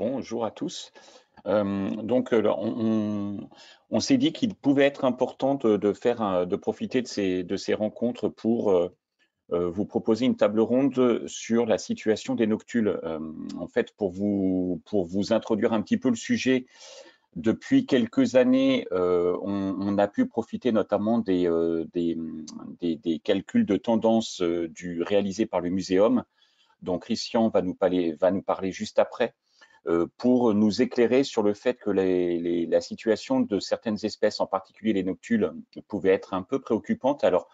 Bonjour à tous. On s'est dit qu'il pouvait être important de profiter de ces rencontres pour vous proposer une table ronde sur la situation des noctules. En fait, pour vous introduire un petit peu le sujet, depuis quelques années, on a pu profiter notamment des calculs de tendance réalisés par le muséum, dont Christian va nous parler juste après, pour nous éclairer sur le fait que la situation de certaines espèces, en particulier les noctules, pouvait être un peu préoccupante. Alors,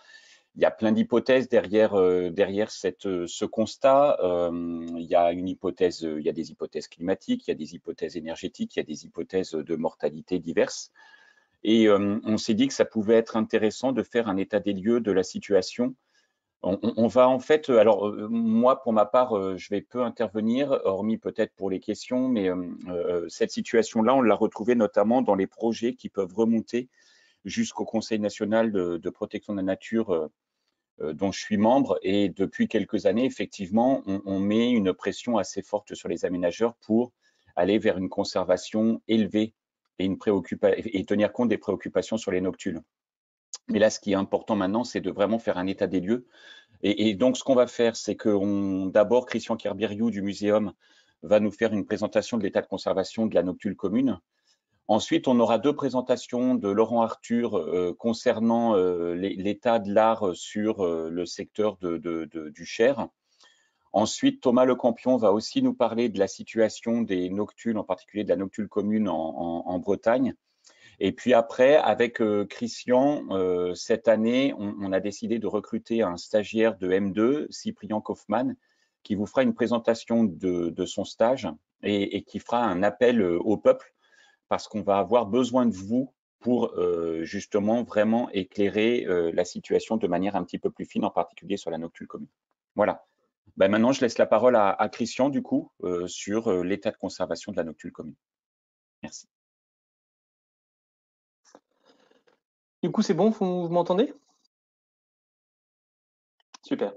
il y a plein d'hypothèses derrière ce constat. Il y a des hypothèses climatiques, il y a des hypothèses énergétiques, il y a des hypothèses de mortalité diverses. Et on s'est dit que ça pouvait être intéressant de faire un état des lieux de la situation. On va en fait, alors moi pour ma part, je vais peu intervenir, hormis peut-être pour les questions, mais cette situation-là, on l'a retrouvée notamment dans les projets qui peuvent remonter jusqu'au Conseil national de protection de la nature, dont je suis membre. Et depuis quelques années, effectivement, on met une pression assez forte sur les aménageurs pour aller vers une conservation élevée et tenir compte des préoccupations sur les noctules. Mais là, ce qui est important maintenant, c'est de vraiment faire un état des lieux. Et donc, ce qu'on va faire, c'est que d'abord, Christian Kerbiriou du Muséum va nous faire une présentation de l'état de conservation de la noctule commune. Ensuite, on aura deux présentations de Laurent Arthur concernant l'état de l'art sur le secteur du Cher. Ensuite, Thomas Lecampion va aussi nous parler de la situation des noctules, en particulier de la noctule commune en Bretagne. Et puis après, avec Christian, cette année, on a décidé de recruter un stagiaire de M2, Cyprien Kaufmann, qui vous fera une présentation de son stage et qui fera un appel au peuple, parce qu'on va avoir besoin de vous pour justement vraiment éclairer la situation de manière un petit peu plus fine, en particulier sur la noctule commune. Voilà. Ben maintenant, je laisse la parole à Christian, du coup, sur l'état de conservation de la noctule commune. Merci. Du coup, c'est bon, vous m'entendez? Super.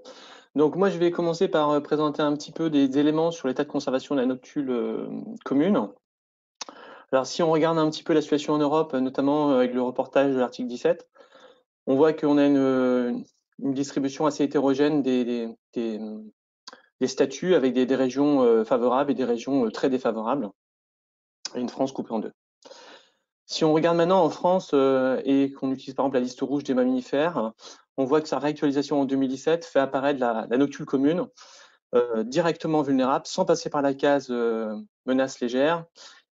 Donc moi, je vais commencer par présenter un petit peu des éléments sur l'état de conservation de la noctule commune. Alors si on regarde un petit peu la situation en Europe, notamment avec le reportage de l'article 17, on voit qu'on a une distribution assez hétérogène des statuts avec des régions favorables et des régions très défavorables, et une France coupée en deux. Si on regarde maintenant en France et qu'on utilise par exemple la liste rouge des mammifères, on voit que sa réactualisation en 2017 fait apparaître la noctule commune directement vulnérable, sans passer par la case menace légère.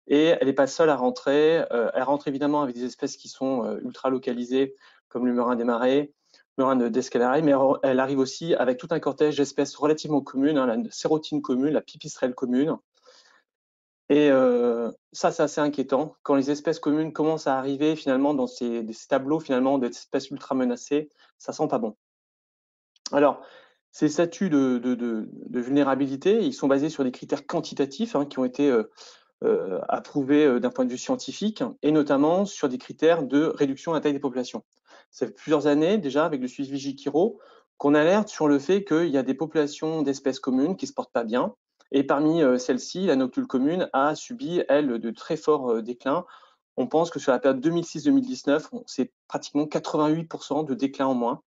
Et elle n'est pas seule à rentrer. Elle rentre évidemment avec des espèces qui sont ultra localisées, comme le murin des marais, le murin d'Escalaret, mais elle arrive aussi avec tout un cortège d'espèces relativement communes, la sérotine commune, la pipistrelle commune. Et ça, c'est assez inquiétant. Quand les espèces communes commencent à arriver finalement dans ces tableaux finalement d'espèces ultra menacées, ça sent pas bon. Alors, ces statuts de vulnérabilité, ils sont basés sur des critères quantitatifs qui ont été approuvés d'un point de vue scientifique, et notamment sur des critères de réduction de la taille des populations. Ça fait plusieurs années déjà, avec le suivi Vigikiro, qu'on alerte sur le fait qu'il y a des populations d'espèces communes qui ne se portent pas bien. Et parmi celles-ci, la noctule commune a subi, elle, de très forts déclins. On pense que sur la période 2006-2019, c'est pratiquement 88% de déclin en moins.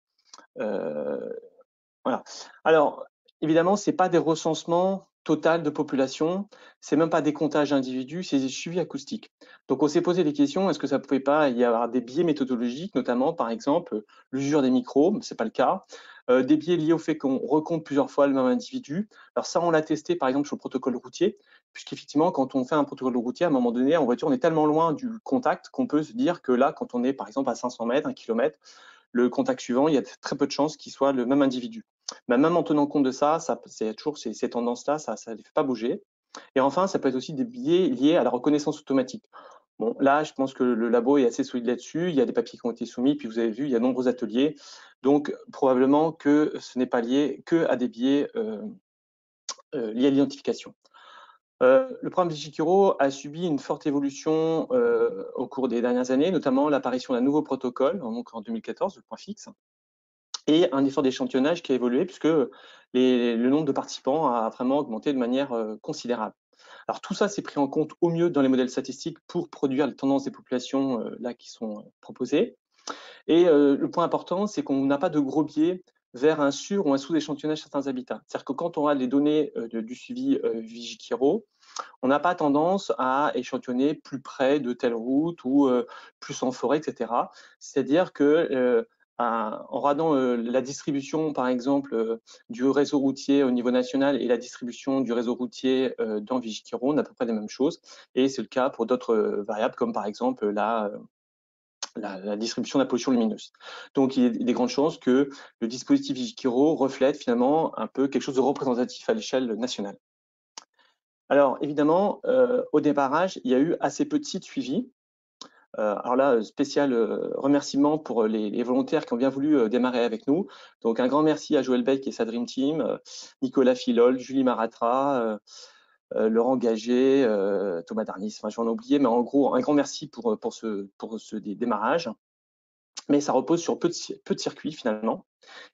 Voilà. Alors, évidemment, ce n'est pas des recensements total de population, c'est même pas des comptages d'individus, c'est des suivis acoustiques. Donc on s'est posé des questions, est-ce que ça ne pouvait pas y avoir des biais méthodologiques, notamment par exemple l'usure des microbes, c'est pas le cas, des biais liés au fait qu'on recompte plusieurs fois le même individu. Alors ça, on l'a testé par exemple sur le protocole routier, puisqu'effectivement, quand on fait un protocole routier, à un moment donné, en voiture, on est tellement loin du contact qu'on peut se dire que là, quand on est par exemple à 500 mètres, 1 kilomètre, le contact suivant, il y a très peu de chances qu'il soit le même individu. Mais même en tenant compte de ça, c'est toujours ces tendances-là, ça ne les fait pas bouger. Et enfin, ça peut être aussi des biais liés à la reconnaissance automatique. Bon, là, je pense que le labo est assez solide là-dessus. Il y a des papiers qui ont été soumis, puis vous avez vu, il y a de nombreux ateliers. Donc, probablement que ce n'est pas lié que à des biais liés à l'identification. Le programme Vigikiro a subi une forte évolution au cours des dernières années, notamment l'apparition d'un nouveau protocole, donc en 2014, le point fixe, et un effort d'échantillonnage qui a évolué puisque le nombre de participants a vraiment augmenté de manière considérable. Alors tout ça, c'est pris en compte au mieux dans les modèles statistiques pour produire les tendances des populations là qui sont proposées. Et le point important, c'est qu'on n'a pas de gros biais vers un sur ou un sous-échantillonnage de certains habitats. C'est-à-dire que quand on a les données du suivi Vigikiro, on n'a pas tendance à échantillonner plus près de telle route ou plus en forêt, etc. C'est-à-dire que en regardant la distribution, par exemple, du réseau routier au niveau national et la distribution du réseau routier dans Vigikiro, on a à peu près les mêmes choses. Et c'est le cas pour d'autres variables, comme par exemple la distribution de la pollution lumineuse. Donc, il y a des grandes chances que le dispositif Vigikiro reflète finalement un peu quelque chose de représentatif à l'échelle nationale. Alors, évidemment, au démarrage, il y a eu assez peu de sites suivis. Alors là, spécial remerciement pour les volontaires qui ont bien voulu démarrer avec nous. Donc, un grand merci à Joël Beck et sa Dream Team, Nicolas Filol, Julie Maratra, Laurent Gagé, Thomas Darnis, enfin j'en ai oublié, mais en gros, un grand merci pour ce démarrage. Mais ça repose sur peu de circuits finalement.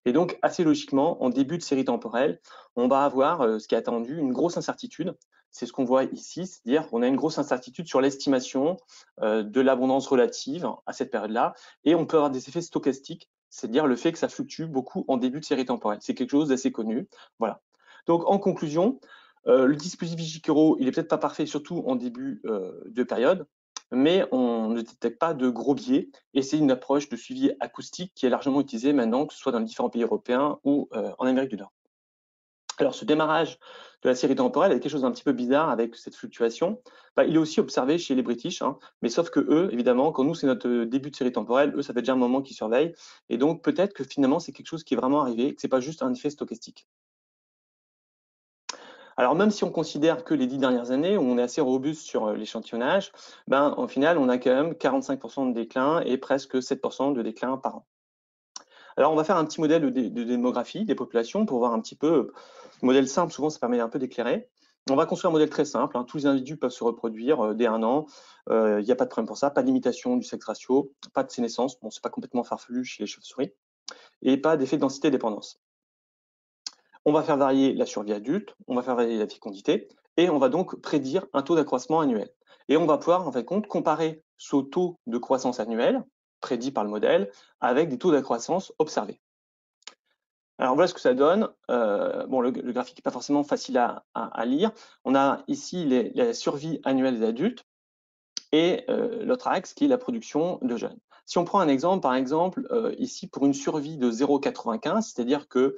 Et donc, assez logiquement, en début de série temporelle, on va avoir ce qui est attendu, une grosse incertitude. C'est ce qu'on voit ici, c'est-à-dire qu'on a une grosse incertitude sur l'estimation de l'abondance relative à cette période-là. Et on peut avoir des effets stochastiques, c'est-à-dire le fait que ça fluctue beaucoup en début de série temporelle. C'est quelque chose d'assez connu. Voilà. Donc, en conclusion, le dispositif Vigikiro, il n'est peut-être pas parfait, surtout en début de période, mais on ne détecte pas de gros biais et c'est une approche de suivi acoustique qui est largement utilisée maintenant, que ce soit dans les différents pays européens ou en Amérique du Nord. Alors, ce démarrage de la série temporelle est quelque chose d'un petit peu bizarre avec cette fluctuation. Il est aussi observé chez les British, hein, mais sauf que eux, évidemment, quand nous, c'est notre début de série temporelle, eux, ça fait déjà un moment qu'ils surveillent. Et donc, peut-être que finalement, c'est quelque chose qui est vraiment arrivé, que ce n'est pas juste un effet stochastique. Alors, même si on considère que les 10 dernières années, où on est assez robuste sur l'échantillonnage, au final, on a quand même 45% de déclin et presque 7% de déclin par an. Alors, on va faire un petit modèle de démographie des populations pour voir un petit peu. Modèle simple, souvent, ça permet un peu d'éclairer. On va construire un modèle très simple. Tous les individus peuvent se reproduire dès 1 an. Il n'y a pas de problème pour ça. Pas de limitation du sexe ratio. Pas de sénescence. Bon, c'est pas complètement farfelu chez les chauves-souris. Et pas d'effet de densité-dépendance. On va faire varier la survie adulte. On va faire varier la fécondité. Et on va donc prédire un taux d'accroissement annuel. Et on va pouvoir, en fait, comparer ce taux de croissance annuel prédit par le modèle avec des taux d'accroissance observés. Alors voilà ce que ça donne. Le graphique n'est pas forcément facile à lire. On a ici la survie annuelle des adultes et l'autre axe qui est la production de jeunes. Si on prend un exemple, par exemple, ici pour une survie de 0,95, c'est-à-dire que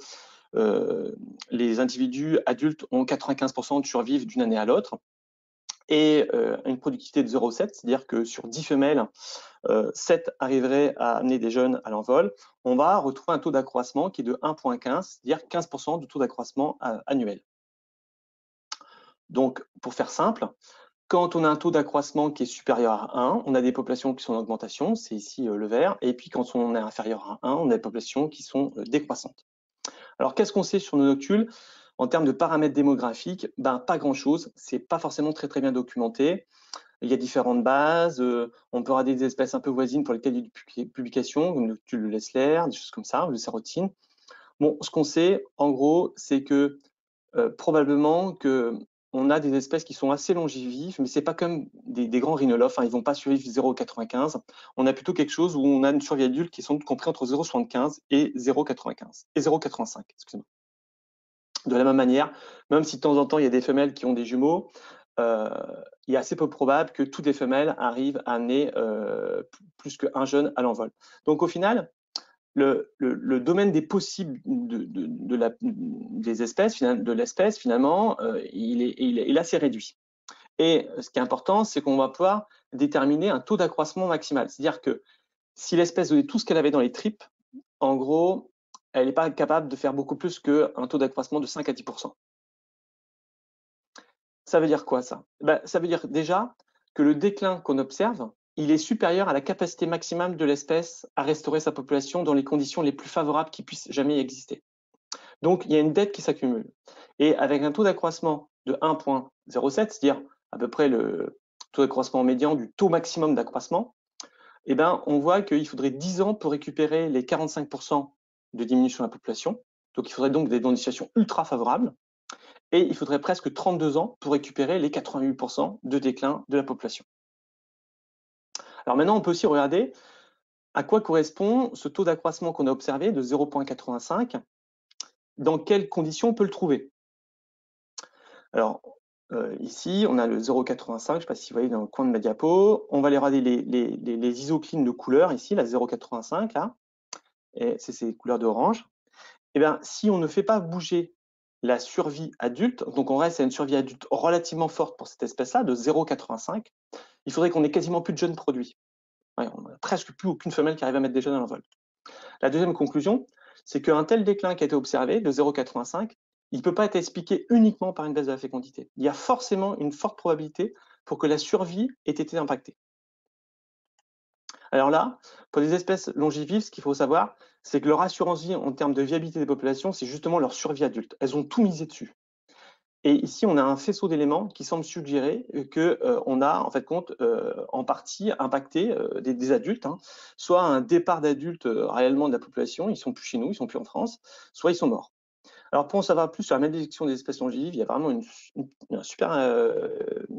les individus adultes ont 95% de survie d'une année à l'autre, et une productivité de 0,7, c'est-à-dire que sur 10 femelles, 7 arriveraient à amener des jeunes à l'envol, on va retrouver un taux d'accroissement qui est de 1,15, c'est-à-dire 15% de taux d'accroissement annuel. Donc, pour faire simple, quand on a un taux d'accroissement qui est supérieur à 1, on a des populations qui sont en augmentation, c'est ici le vert, et puis quand on est inférieur à 1, on a des populations qui sont décroissantes. Alors, qu'est-ce qu'on sait sur nos noctules en termes de paramètres démographiques? Pas grand-chose, c'est pas forcément très bien documenté. Il y a différentes bases, on peut avoir des espèces un peu voisines pour lesquelles il y a des publications, comme le noctule Lessler, des choses comme ça, ou le sérotine. Bon, ce qu'on sait, en gros, c'est que probablement qu'on a des espèces qui sont assez longevives, mais c'est pas comme des grands rhinolophes, ils vont pas survivre 0,95. On a plutôt quelque chose où on a une survie adulte qui est sans doute compris entre 0,75 et 0,95 et 0,85, excusez-moi. De la même manière, même si de temps en temps il y a des femelles qui ont des jumeaux, il est assez peu probable que toutes les femelles arrivent à amener plus qu'un jeune à l'envol. Donc au final, le domaine des possibles des espèces, de l'espèce, finalement, il est assez réduit. Et ce qui est important, c'est qu'on va pouvoir déterminer un taux d'accroissement maximal. C'est-à-dire que si l'espèce donnait tout ce qu'elle avait dans les tripes, en gros, elle n'est pas capable de faire beaucoup plus qu'un taux d'accroissement de 5 à 10%. Ça veut dire quoi, ça? Ça veut dire déjà que le déclin qu'on observe, il est supérieur à la capacité maximale de l'espèce à restaurer sa population dans les conditions les plus favorables qui puissent jamais exister. Donc, il y a une dette qui s'accumule. Et avec un taux d'accroissement de 1,07, c'est-à-dire à peu près le taux d'accroissement médian du taux maximum d'accroissement, on voit qu'il faudrait 10 ans pour récupérer les 45% de diminution de la population. Donc, il faudrait donc des situations ultra favorables. et il faudrait presque 32 ans pour récupérer les 88% de déclin de la population. Alors maintenant, on peut aussi regarder à quoi correspond ce taux d'accroissement qu'on a observé de 0,85. Dans quelles conditions on peut le trouver? Alors, ici, on a le 0,85, je ne sais pas si vous voyez dans le coin de ma diapo. On va aller regarder les isoclines de couleur ici, la 0,85 là, et c'est ces couleurs d'orange. Eh bien, si on ne fait pas bouger la survie adulte, donc on reste à une survie adulte relativement forte pour cette espèce-là, de 0,85, il faudrait qu'on ait quasiment plus de jeunes produits. Ouais, on n'a presque plus aucune femelle qui arrive à mettre des jeunes à l'envol. La deuxième conclusion, c'est qu'un tel déclin qui a été observé de 0,85, il ne peut pas être expliqué uniquement par une baisse de la fécondité. Il y a forcément une forte probabilité pour que la survie ait été impactée. Alors là, pour les espèces longivives, ce qu'il faut savoir, c'est que leur assurance vie en termes de viabilité des populations, c'est justement leur survie adulte. Elles ont tout misé dessus. Et ici, on a un faisceau d'éléments qui semble suggérer qu'on a en fait en partie impacté des adultes, hein, soit un départ d'adultes réellement de la population, ils sont plus chez nous, ils sont plus en France, soit ils sont morts. Alors pour en savoir plus sur la malédiction des espèces longivives, il y a vraiment un super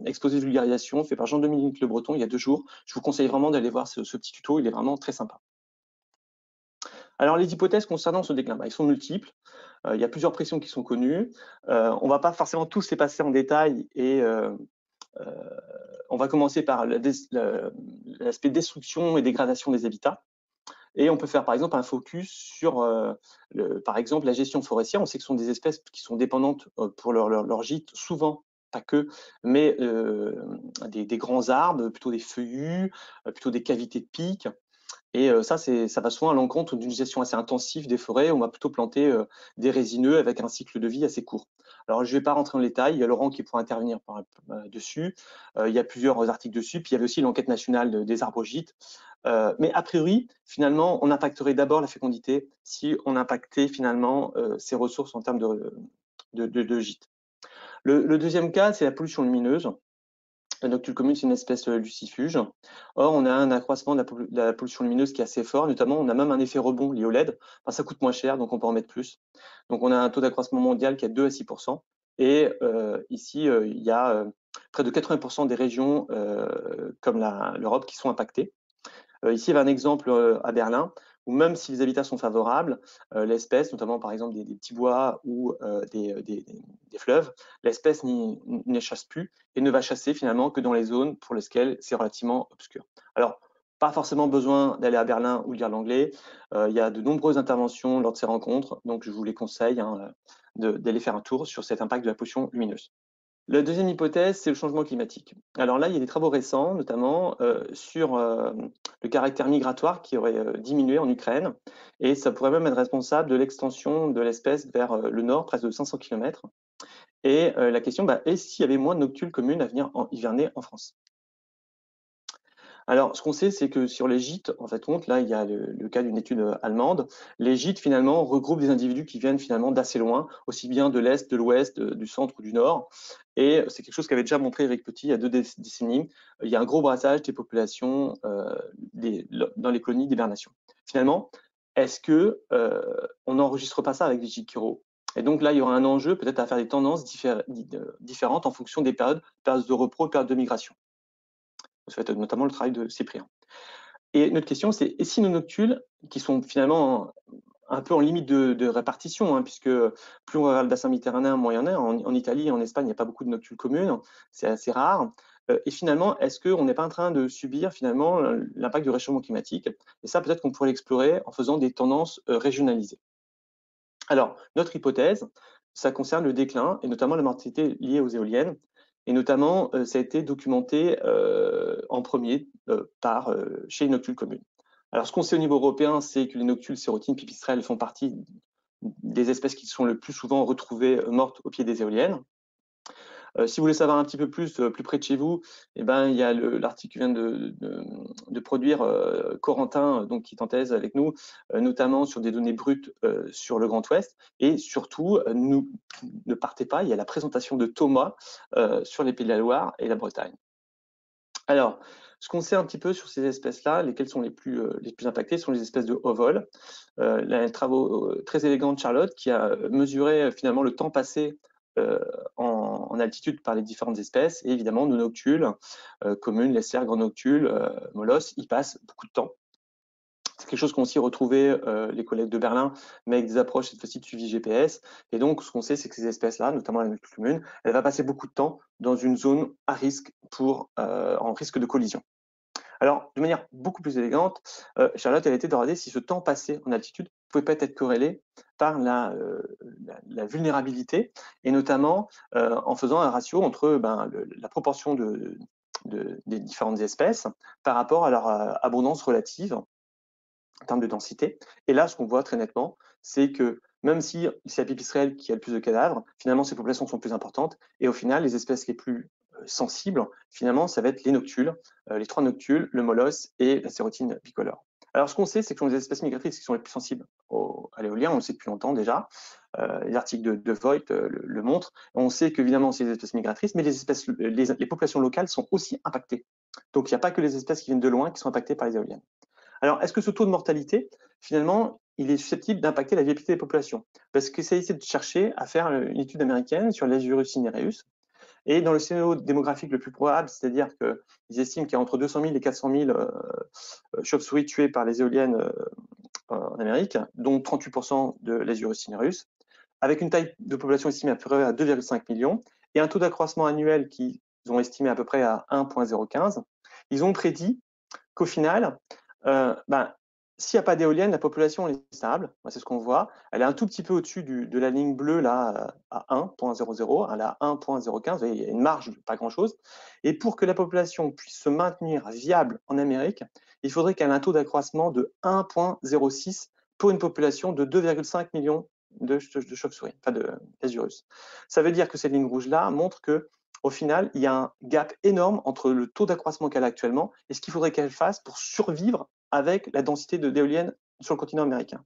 exposé de vulgarisation fait par Jean-Dominique Le Breton il y a 2 jours. Je vous conseille vraiment d'aller voir ce petit tuto, il est vraiment très sympa. Alors les hypothèses concernant ce déclin, ils sont multiples. Il y a plusieurs pressions qui sont connues. On ne va pas forcément tous les passer en détail et on va commencer par l'aspect destruction et dégradation des habitats. Et on peut faire par exemple un focus sur, par exemple, la gestion forestière. On sait que ce sont des espèces qui sont dépendantes pour leur gîte, souvent, pas que, mais des grands arbres, plutôt des feuillus, plutôt des cavités de pics. Et ça va souvent à l'encontre d'une gestion assez intensive des forêts. On va plutôt planter des résineux avec un cycle de vie assez court. Alors, je ne vais pas rentrer en détail. Il y a Laurent qui pourra intervenir dessus. Il y a plusieurs articles dessus. Puis, il y avait aussi l'enquête nationale des arbogîtes. Mais a priori, finalement, on impacterait d'abord la fécondité si on impactait finalement ces ressources en termes de gîtes. Le deuxième cas, c'est la pollution lumineuse. La noctule commune, c'est une espèce lucifuge. Or, on a un accroissement de la pollution lumineuse qui est assez fort. Notamment, on a même un effet rebond lié au LED. Enfin, ça coûte moins cher, donc on peut en mettre plus. Donc, on a un taux d'accroissement mondial qui est 2 à 6%. Et ici, il y a près de 80% des régions comme l'Europe qui sont impactées. Ici, il y a un exemple à Berlin, où même si les habitats sont favorables, l'espèce, notamment par exemple des petits bois ou des fleuves, l'espèce ne chasse plus et ne va chasser finalement que dans les zones pour lesquelles c'est relativement obscur. Alors, pas forcément besoin d'aller à Berlin ou lire l'anglais. Il y a de nombreuses interventions lors de ces rencontres, donc je vous les conseille d'aller faire un tour sur cet impact de la pollution lumineuse. La deuxième hypothèse, c'est le changement climatique. Alors là, il y a des travaux récents, notamment sur le caractère migratoire qui aurait diminué en Ukraine, et ça pourrait même être responsable de l'extension de l'espèce vers le nord, presque de 500 km. Et la question, est-ce qu'il y avait moins de noctules communes à venir hiverner en France? Alors, ce qu'on sait, c'est que sur les gîtes, en fait, là, il y a le cas d'une étude allemande. Les gîtes, finalement, regroupent des individus qui viennent finalement d'assez loin, aussi bien de l'Est, de l'Ouest, du centre ou du Nord. Et c'est quelque chose qu'avait déjà montré Eric Petit il y a 2 décennies. Il y a un gros brassage des populations dans les colonies d'hibernation. Finalement, est-ce que on n'enregistre pas ça avec des gîtes chiraux? Et donc là, il y aura un enjeu peut-être à faire des tendances différentes en fonction des périodes de repos, périodes de migration. Vous faites notamment le travail de Cyprien. Et notre question, c'est et si nos noctules, qui sont finalement un peu en limite de répartition, hein, puisque plus on va vers le bassin méditerranéen, moins il y en a. En Italie et en Espagne, il n'y a pas beaucoup de noctules communes, c'est assez rare. Et finalement, est-ce qu'on n'est pas en train de subir finalement l'impact du réchauffement climatique? Et ça, peut-être qu'on pourrait l'explorer en faisant des tendances régionalisées. Alors, notre hypothèse, ça concerne le déclin et notamment la mortalité liée aux éoliennes. Et notamment, ça a été documenté en premier chez les noctules communes. Alors, ce qu'on sait au niveau européen, c'est que les noctules, sérotines, pipistrelles font partie des espèces qui sont le plus souvent retrouvées mortes au pied des éoliennes. Si vous voulez savoir un petit peu plus près de chez vous, il y a l'article que vient de produire Corentin, donc, qui est en thèse avec nous, notamment sur des données brutes sur le Grand Ouest. Et surtout, ne partez pas, il y a la présentation de Thomas sur les Pays de la Loire et la Bretagne. Alors, ce qu'on sait un petit peu sur ces espèces-là, lesquelles sont les plus impactées, sont les espèces de haut vol. Les travaux très élégants de Charlotte, qui a mesuré finalement le temps passé en altitude par les différentes espèces. Et évidemment, nos noctules, communes, lessières, grands noctules, molosses, y passent beaucoup de temps. C'est quelque chose qu'ont aussi retrouvé les collègues de Berlin, mais avec des approches cette fois-ci de suivi GPS. Et donc, ce qu'on sait, c'est que ces espèces-là, notamment la noctule commune, elle va passer beaucoup de temps dans une zone à risque en risque de collision. Alors, de manière beaucoup plus élégante, Charlotte, elle a été de regarder si ce temps passé en altitude pouvait pas être corrélé par la vulnérabilité, et notamment en faisant un ratio entre la proportion des différentes espèces par rapport à leur abondance relative en termes de densité. Et là, ce qu'on voit très nettement, c'est que même si c'est la pipistrelle qui a le plus de cadavres, finalement, ces populations sont plus importantes. Et au final, les espèces les plus sensibles, finalement, ça va être les noctules, les 3 noctules, le molosse et la sérotine bicolore. Alors, ce qu'on sait, c'est que ce sont les espèces migratrices qui sont les plus sensibles à l'éolien. On le sait depuis longtemps déjà. Les articles de Voigt le montrent. On sait qu'évidemment, c'est les espèces migratrices, mais les populations locales sont aussi impactées. Donc, il n'y a pas que les espèces qui viennent de loin qui sont impactées par les éoliennes. Alors, est-ce que ce taux de mortalité, finalement, il est susceptible d'impacter la viabilité des populations? Parce que c'est essayer de chercher à faire une étude américaine sur l'Asurus cinereus. Et dans le scénario démographique le plus probable, c'est-à-dire qu'ils estiment qu'il y a entre 200 000 et 400 000 chauves-souris tuées par les éoliennes en Amérique, dont 38% de l'Asurus cinereus, avec une taille de population estimée à peu près à 2,5 millions et un taux d'accroissement annuel qu'ils ont estimé à peu près à 1,015, ils ont prédit qu'au final, s'il n'y a pas d'éolienne, la population est stable. C'est ce qu'on voit. Elle est un tout petit peu au-dessus de la ligne bleue là, à 1,00. Elle est à 1,015. Il y a une marge, pas grand-chose. Et pour que la population puisse se maintenir viable en Amérique, il faudrait qu'elle ait un taux d'accroissement de 1,06 pour une population de 2,5 millions de chauves-souris, enfin d'Asurus. Ça veut dire que cette ligne rouge-là montre que au final, il y a un gap énorme entre le taux d'accroissement qu'elle a actuellement et ce qu'il faudrait qu'elle fasse pour survivre avec la densité d'éoliennes sur le continent américain.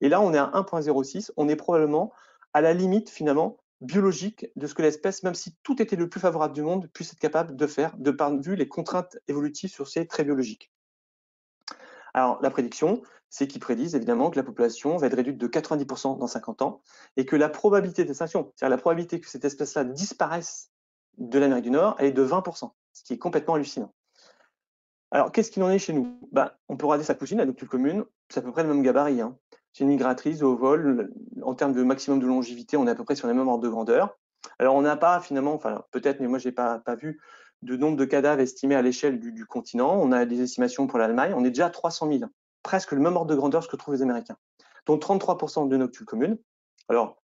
Et là, on est à 1,06, on est probablement à la limite finalement biologique de ce que l'espèce, même si tout était le plus favorable du monde, puisse être capable de faire, de par vue les contraintes évolutives sur ces traits biologiques. Alors, la prédiction, c'est qu'ils prédisent évidemment que la population va être réduite de 90% dans 50 ans et que la probabilité d'extinction, c'est-à-dire la probabilité que cette espèce-là disparaisse de l'Amérique du Nord, elle est de 20%, ce qui est complètement hallucinant. Alors, qu'est-ce qu'il en est chez nous? On peut regarder sa cousine, la noctule commune, c'est à peu près le même gabarit. C'est une migratrice au vol. En termes de maximum de longévité, on est à peu près sur les mêmes ordres de grandeur. Alors, on n'a pas finalement, enfin peut-être, mais moi je n'ai pas vu de nombre de cadavres estimés à l'échelle du continent. On a des estimations pour l'Allemagne, on est déjà à 300 000, presque le même ordre de grandeur que trouvent les Américains. Donc 33% de noctules communes. Alors,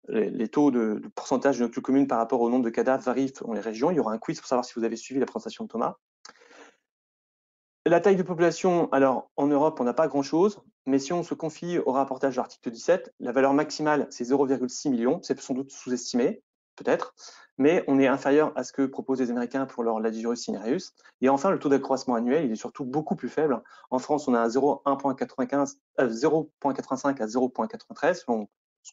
les taux de pourcentage de noctules communes par rapport au nombre de cadavres varient selon les régions. Il y aura un quiz pour savoir si vous avez suivi la présentation de Thomas. La taille de population, alors en Europe, on n'a pas grand-chose, mais si on se confie au rapportage de l'article 17, la valeur maximale, c'est 0,6 millions. C'est sans doute sous-estimé, peut-être, mais on est inférieur à ce que proposent les Américains pour leur Ladurus cinereus. Et enfin, le taux d'accroissement annuel, il est surtout beaucoup plus faible. En France, on a 0,85 à 0,93, ce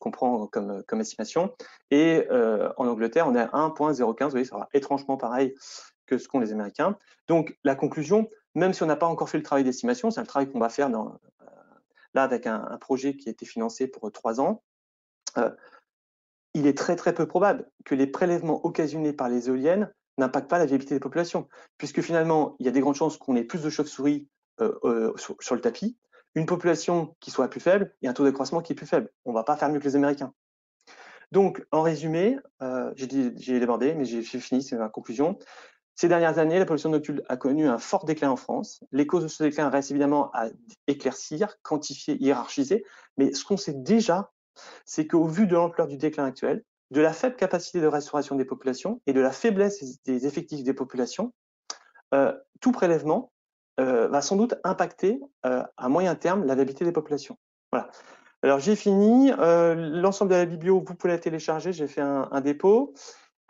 qu'on prend comme estimation. Et en Angleterre, on est à 1,015. Vous voyez, ça sera étrangement pareil que ce qu'ont les Américains. Donc, la conclusion, même si on n'a pas encore fait le travail d'estimation, c'est un travail qu'on va faire là avec un projet qui a été financé pour 3 ans, il est très très peu probable que les prélèvements occasionnés par les éoliennes n'impactent pas la viabilité des populations, puisque finalement, il y a des grandes chances qu'on ait plus de chauves-souris sur le tapis, une population qui soit plus faible et un taux d'accroissement qui est plus faible. On ne va pas faire mieux que les Américains. Donc, en résumé, j'ai débordé, mais j'ai fini, c'est ma conclusion. Ces dernières années, la pollution nocturne a connu un fort déclin en France. Les causes de ce déclin restent évidemment à éclaircir, quantifier, hiérarchiser. Mais ce qu'on sait déjà, c'est qu'au vu de l'ampleur du déclin actuel, de la faible capacité de restauration des populations et de la faiblesse des effectifs des populations, tout prélèvement va sans doute impacter à moyen terme la viabilité des populations. Voilà. Alors j'ai fini. L'ensemble de la biblio, vous pouvez la télécharger. J'ai fait un dépôt.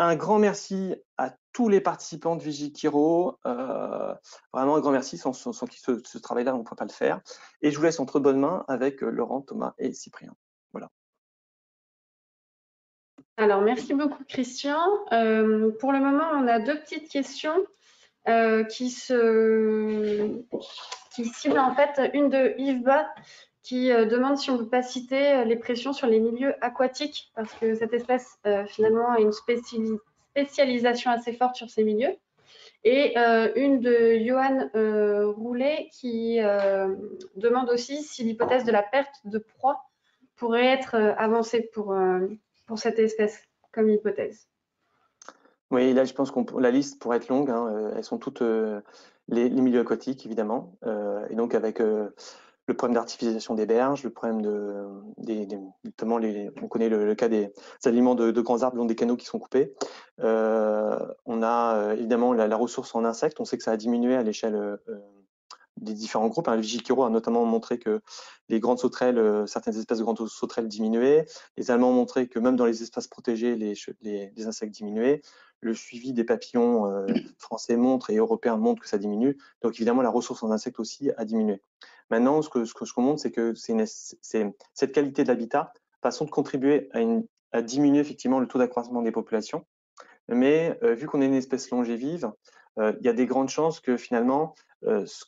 Un grand merci à tous les participants de Vigikiro. Vraiment un grand merci, sans qui ce travail-là, on ne pourrait pas le faire. Et je vous laisse entre bonnes mains avec Laurent, Thomas et Cyprien. Voilà. Alors, merci beaucoup, Christian. Pour le moment, on a 2 petites questions qui ciblent en fait une de Yves Bas qui demande si on ne peut pas citer les pressions sur les milieux aquatiques, parce que cette espèce, finalement, a une spécialisation assez forte sur ces milieux. Et une de Johan Roulet qui demande aussi si l'hypothèse de la perte de proie pourrait être avancée pour cette espèce comme hypothèse. Oui, là, je pense que la liste pourrait être longue. Hein. Elles sont toutes les milieux aquatiques, évidemment. Et donc, avec le problème d'artificialisation des berges, le problème notamment, on connaît le cas des aliments de grands arbres, dont des canaux qui sont coupés. On a évidemment la ressource en insectes. On sait que ça a diminué à l'échelle des différents groupes. Le Vigikiro a notamment montré que les grandes sauterelles, certaines espèces de grandes sauterelles diminuaient. Les Allemands ont montré que même dans les espaces protégés, les insectes diminuaient. Le suivi des papillons français montre et européens montre que ça diminue. Donc évidemment, la ressource en insectes aussi a diminué. Maintenant, ce qu'on montre, c'est que cette qualité de l'habitat, façon de contribuer à diminuer effectivement le taux d'accroissement des populations. Mais vu qu'on est une espèce longévive, il y a des grandes chances que finalement,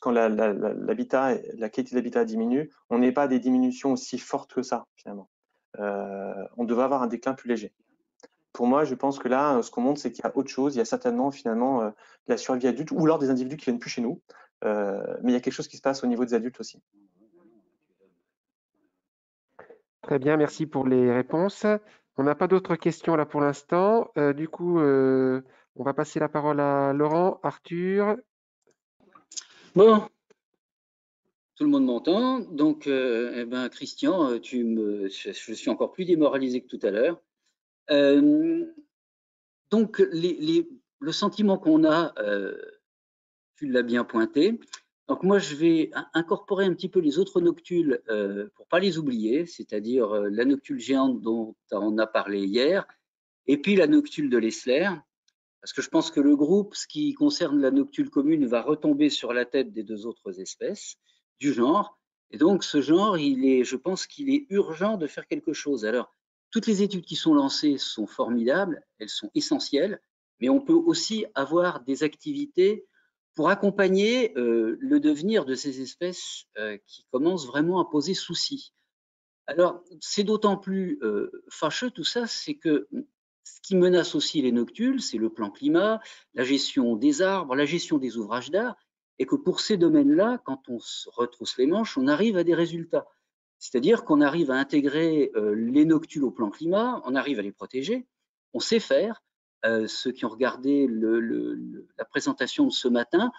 quand la qualité de l'habitat diminue, on n'ait pas des diminutions aussi fortes que ça, finalement. On devrait avoir un déclin plus léger. Pour moi, je pense que là, ce qu'on montre, c'est qu'il y a autre chose. Il y a certainement finalement la survie adulte ou lors des individus qui viennent plus chez nous. Mais il y a quelque chose qui se passe au niveau des adultes aussi. Très bien, merci pour les réponses. On n'a pas d'autres questions là pour l'instant. Du coup, on va passer la parole à Laurent, Arthur. Bon, tout le monde m'entend. Donc, eh ben, Christian, je suis encore plus démoralisé que tout à l'heure. Donc, le sentiment qu'on a, tu l'as bien pointé. Donc, moi, je vais incorporer un petit peu les autres noctules pour pas les oublier, c'est-à-dire la noctule géante dont on a parlé hier, et puis la noctule de Lessler, parce que je pense que le groupe, ce qui concerne la noctule commune, va retomber sur la tête des deux autres espèces du genre. Et donc, ce genre, je pense qu'il est urgent de faire quelque chose. Alors, toutes les études qui sont lancées sont formidables, elles sont essentielles, mais on peut aussi avoir des activités pour accompagner le devenir de ces espèces qui commencent vraiment à poser souci. Alors, c'est d'autant plus fâcheux tout ça, c'est que ce qui menace aussi les noctules, c'est le plan climat, la gestion des arbres, la gestion des ouvrages d'art, et que pour ces domaines-là, quand on se retrousse les manches, on arrive à des résultats. C'est-à-dire qu'on arrive à intégrer les noctules au plan climat, on arrive à les protéger, on sait faire. Ceux qui ont regardé la présentation de ce matin,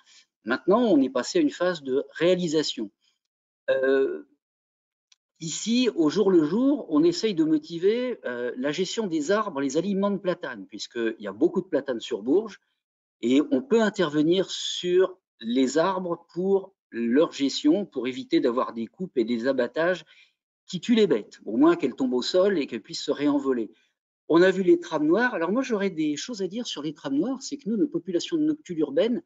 maintenant on est passé à une phase de réalisation. Ici, au jour le jour, on essaye de motiver la gestion des arbres, les aliments de platane, puisqu'il y a beaucoup de platanes sur Bourges, et on peut intervenir sur les arbres pour leur gestion, pour éviter d'avoir des coupes et des abattages qui tuent les bêtes, au moins qu'elles tombent au sol et qu'elles puissent se réenvoler. On a vu les trames noires. Alors moi, j'aurais des choses à dire sur les trames noires, c'est que nous, nos populations de noctules urbaines,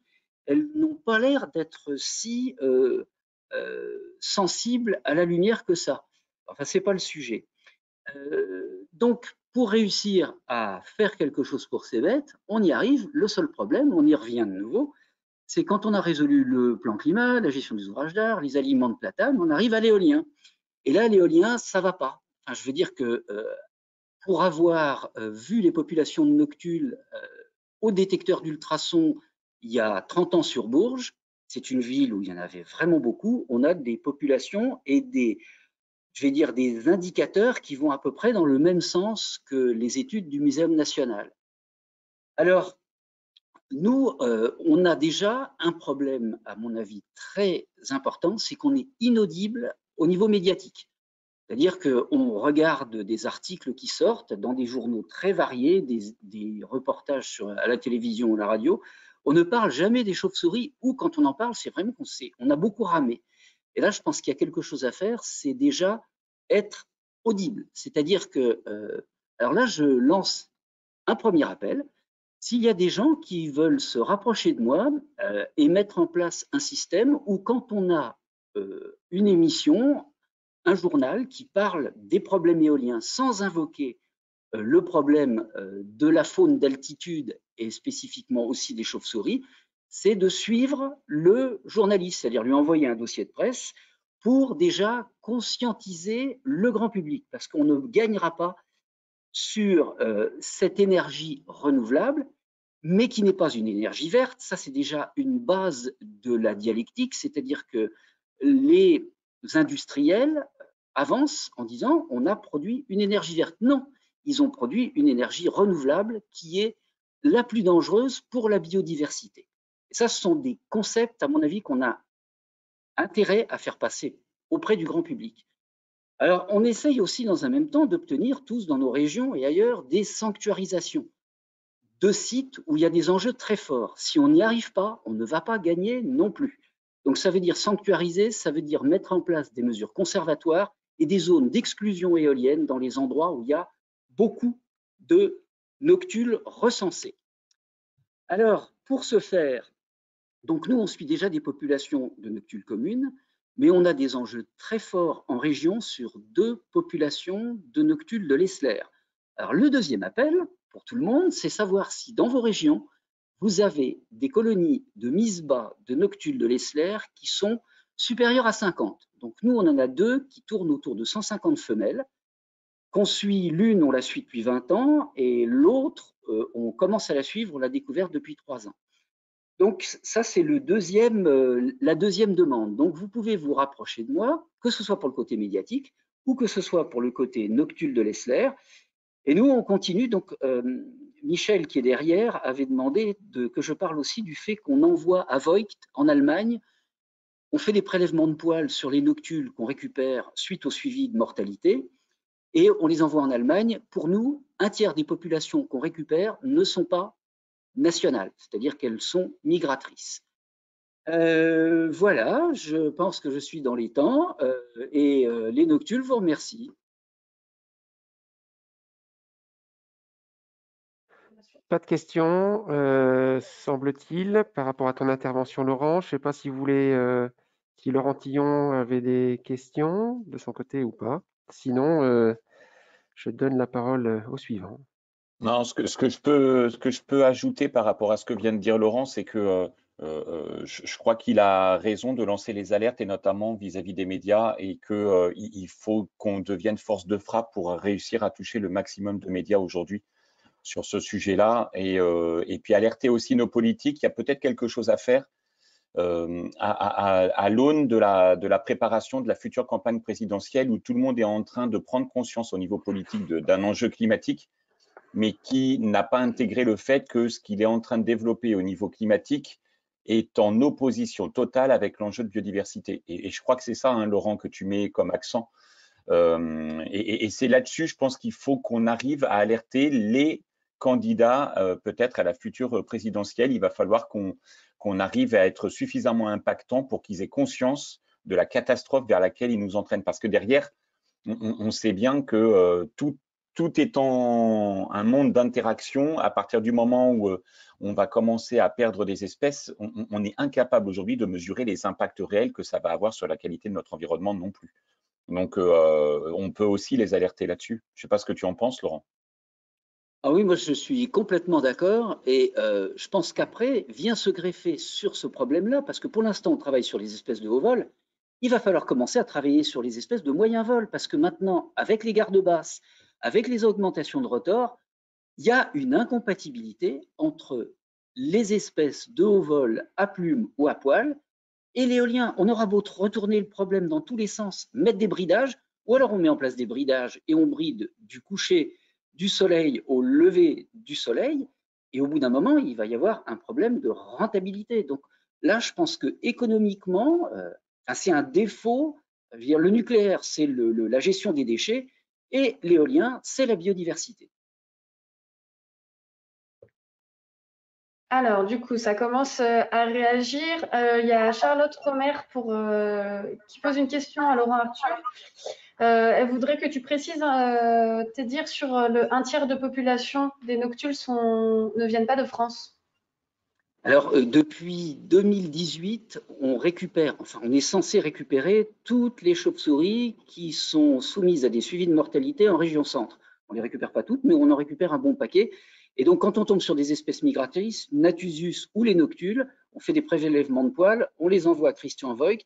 elles n'ont pas l'air d'être si sensibles à la lumière que ça. Enfin, c'est pas le sujet. Donc, pour réussir à faire quelque chose pour ces bêtes, on y arrive. Le seul problème, on y revient de nouveau, c'est quand on a résolu le plan climat, la gestion des ouvrages d'art, les aliments de platane, on arrive à l'éolien. Et là, l'éolien, ça va pas. Enfin, je veux dire que pour avoir vu les populations de noctules au détecteur d'ultrasons il y a 30 ans sur Bourges, c'est une ville où il y en avait vraiment beaucoup, on a des populations et des indicateurs qui vont à peu près dans le même sens que les études du Muséum national. Alors, nous, on a déjà un problème, à mon avis, très important, c'est qu'on est inaudible au niveau médiatique. C'est-à-dire qu'on regarde des articles qui sortent dans des journaux très variés, des reportages à la télévision ou à la radio. On ne parle jamais des chauves-souris, ou quand on en parle, c'est vraiment qu'on a beaucoup ramé. Et là, je pense qu'il y a quelque chose à faire, c'est déjà être audible. C'est-à-dire que, alors là, je lance un premier appel. S'il y a des gens qui veulent se rapprocher de moi et mettre en place un système où quand on a une émission, un journal qui parle des problèmes éoliens sans invoquer le problème de la faune d'altitude et spécifiquement aussi des chauves-souris, c'est de suivre le journaliste, c'est-à-dire lui envoyer un dossier de presse pour déjà conscientiser le grand public, parce qu'on ne gagnera pas sur cette énergie renouvelable, mais qui n'est pas une énergie verte. Ça, c'est déjà une base de la dialectique, c'est-à-dire que les industriels avancent en disant on a produit une énergie verte. Non, ils ont produit une énergie renouvelable qui est la plus dangereuse pour la biodiversité. Et ça, ce sont des concepts, à mon avis, qu'on a intérêt à faire passer auprès du grand public. Alors, on essaye aussi dans un même temps d'obtenir tous dans nos régions et ailleurs des sanctuarisations de sites où il y a des enjeux très forts. Si on n'y arrive pas, on ne va pas gagner non plus. Donc, ça veut dire sanctuariser, ça veut dire mettre en place des mesures conservatoires et des zones d'exclusion éolienne dans les endroits où il y a beaucoup de noctules recensés. Alors, pour ce faire, donc nous, on suit déjà des populations de noctules communes, mais on a des enjeux très forts en région sur 2 populations de noctules de l'Esler. Alors, le deuxième appel, pour tout le monde, c'est savoir si dans vos régions, vous avez des colonies de mise bas de noctules de l'Esler qui sont supérieures à 50. Donc, nous, on en a 2 qui tournent autour de 150 femelles, qu'on suit. L'une, on la suit depuis 20 ans, et l'autre, on commence à la suivre, on l'a découverte depuis 3 ans. Donc, ça, c'est la deuxième demande. Donc, vous pouvez vous rapprocher de moi, que ce soit pour le côté médiatique ou que ce soit pour le côté noctule de l'Esler. Et nous, on continue. Donc, Michel, qui est derrière, avait demandé que je parle aussi du fait qu'on envoie à Voigt, en Allemagne, on fait des prélèvements de poils sur les noctules qu'on récupère suite au suivi de mortalité, et on les envoie en Allemagne. Pour nous, un tiers des populations qu'on récupère ne sont pas nationales, c'est-à-dire qu'elles sont migratrices. Voilà, je pense que je suis dans les temps, et les noctules vous remercient. Pas de questions, semble-t-il, par rapport à ton intervention, Laurent. Je ne sais pas si vous voulez, si Laurent Tillon avait des questions de son côté ou pas. Sinon, je donne la parole au suivant. Non, ce que je peux ajouter par rapport à ce que vient de dire Laurent, c'est que je crois qu'il a raison de lancer les alertes, et notamment vis-à-vis des médias, et que il faut qu'on devienne force de frappe pour réussir à toucher le maximum de médias aujourd'hui sur ce sujet-là, et puis alerter aussi nos politiques. Il y a peut-être quelque chose à faire à l'aune de la préparation de la future campagne présidentielle, où tout le monde est en train de prendre conscience au niveau politique d'un enjeu climatique, mais qui n'a pas intégré le fait que ce qu'il est en train de développer au niveau climatique est en opposition totale avec l'enjeu de biodiversité. Et je crois que c'est ça, hein, Laurent, que tu mets comme accent. Et c'est là-dessus, je pense qu'il faut qu'on arrive à alerter les candidats, peut-être à la future présidentielle. Il va falloir qu'on arrive à être suffisamment impactant pour qu'ils aient conscience de la catastrophe vers laquelle ils nous entraînent. Parce que derrière, on sait bien que tout étant un monde d'interaction, à partir du moment où on va commencer à perdre des espèces, on est incapable aujourd'hui de mesurer les impacts réels que ça va avoir sur la qualité de notre environnement non plus. Donc, on peut aussi les alerter là-dessus. Je ne sais pas ce que tu en penses, Laurent. Ah oui, moi je suis complètement d'accord, et je pense qu'après vient se greffer sur ce problème-là, parce que pour l'instant on travaille sur les espèces de haut vol, il va falloir commencer à travailler sur les espèces de moyen vol, parce que maintenant, avec les gardes basses, avec les augmentations de rotor, il y a une incompatibilité entre les espèces de haut vol à plumes ou à poil et l'éolien. On aura beau retourner le problème dans tous les sens, mettre des bridages, ou alors on met en place des bridages et on bride du coucher du soleil au lever du soleil, et au bout d'un moment, il va y avoir un problème de rentabilité. Donc là, je pense que économiquement, c'est un défaut. Je veux dire, le nucléaire, c'est la gestion des déchets, et l'éolien, c'est la biodiversité. Alors, du coup, ça commence à réagir. Il y a Charlotte Romer qui pose une question à Laurent Arthur. Elle voudrait que tu précises tes dires sur un tiers de population des noctules ne viennent pas de France. Alors, depuis 2018, on est censé récupérer toutes les chauves-souris qui sont soumises à des suivis de mortalité en région centre. On ne les récupère pas toutes, mais on en récupère un bon paquet. Et donc, quand on tombe sur des espèces migratrices, Nathusius ou les noctules, on fait des prélèvements de poils, on les envoie à Christian Voigt,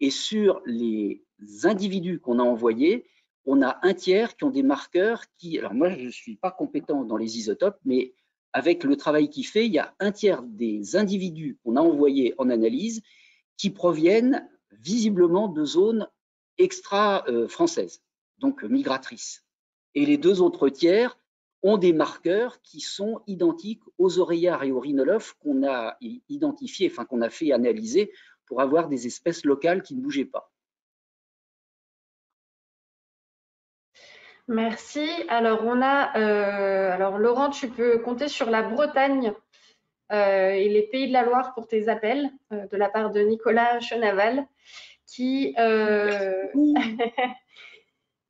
Et sur les individus qu'on a envoyés, on a un tiers qui ont des marqueurs qui… Alors moi, je ne suis pas compétent dans les isotopes, mais avec le travail qu'il fait, il y a un tiers des individus qu'on a envoyés en analyse qui proviennent visiblement de zones extra-françaises, donc migratrices. Et les 2 autres tiers ont des marqueurs qui sont identiques aux oreillards et aux rhinolophes qu'on a identifiés, enfin qu'on a fait analyser pour avoir des espèces locales qui ne bougeaient pas. Merci. Alors, on a, alors Laurent, tu peux compter sur la Bretagne et les Pays de la Loire pour tes appels de la part de Nicolas Chenaval, qui,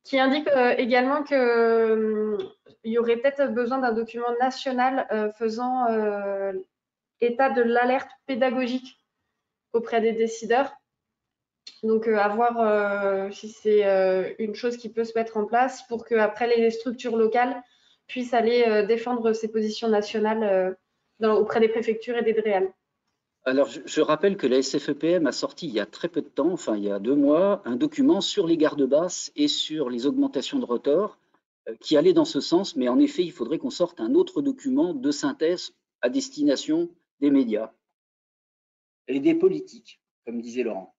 qui indique également qu'il y aurait peut-être besoin d'un document national faisant état de l'alerte pédagogique auprès des décideurs. Donc, à voir si c'est une chose qui peut se mettre en place pour qu'après les structures locales puissent aller défendre ces positions nationales auprès des préfectures et des DREAL. Alors, je rappelle que la SFEPM a sorti il y a très peu de temps, enfin il y a 2 mois, un document sur les gardes basses et sur les augmentations de rotor qui allait dans ce sens, mais en effet, il faudrait qu'on sorte un autre document de synthèse à destination des médias et des politiques, comme disait Laurent.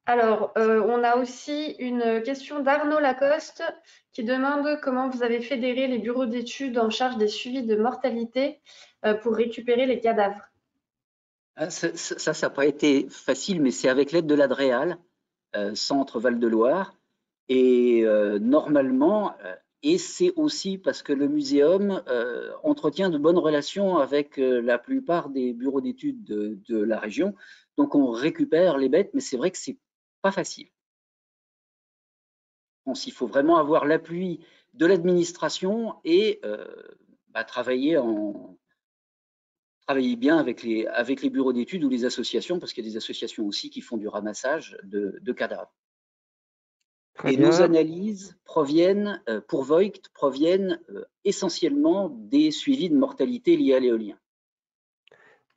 Alors, on a aussi une question d'Arnaud Lacoste qui demande comment vous avez fédéré les bureaux d'études en charge des suivis de mortalité pour récupérer les cadavres. Ça n'a pas été facile, mais c'est avec l'aide de la DREAL, Centre Val-de-Loire, et normalement, et c'est aussi parce que le muséum entretient de bonnes relations avec la plupart des bureaux d'études de la région, donc on récupère les bêtes, mais c'est vrai que c'est pas facile. Donc, il faut vraiment avoir l'appui de l'administration et travailler bien avec les bureaux d'études ou les associations, parce qu'il y a des associations aussi qui font du ramassage de cadavres. Très Et bien. nos analyses proviennent, pour Voigt, proviennent essentiellement des suivis de mortalité liés à l'éolien.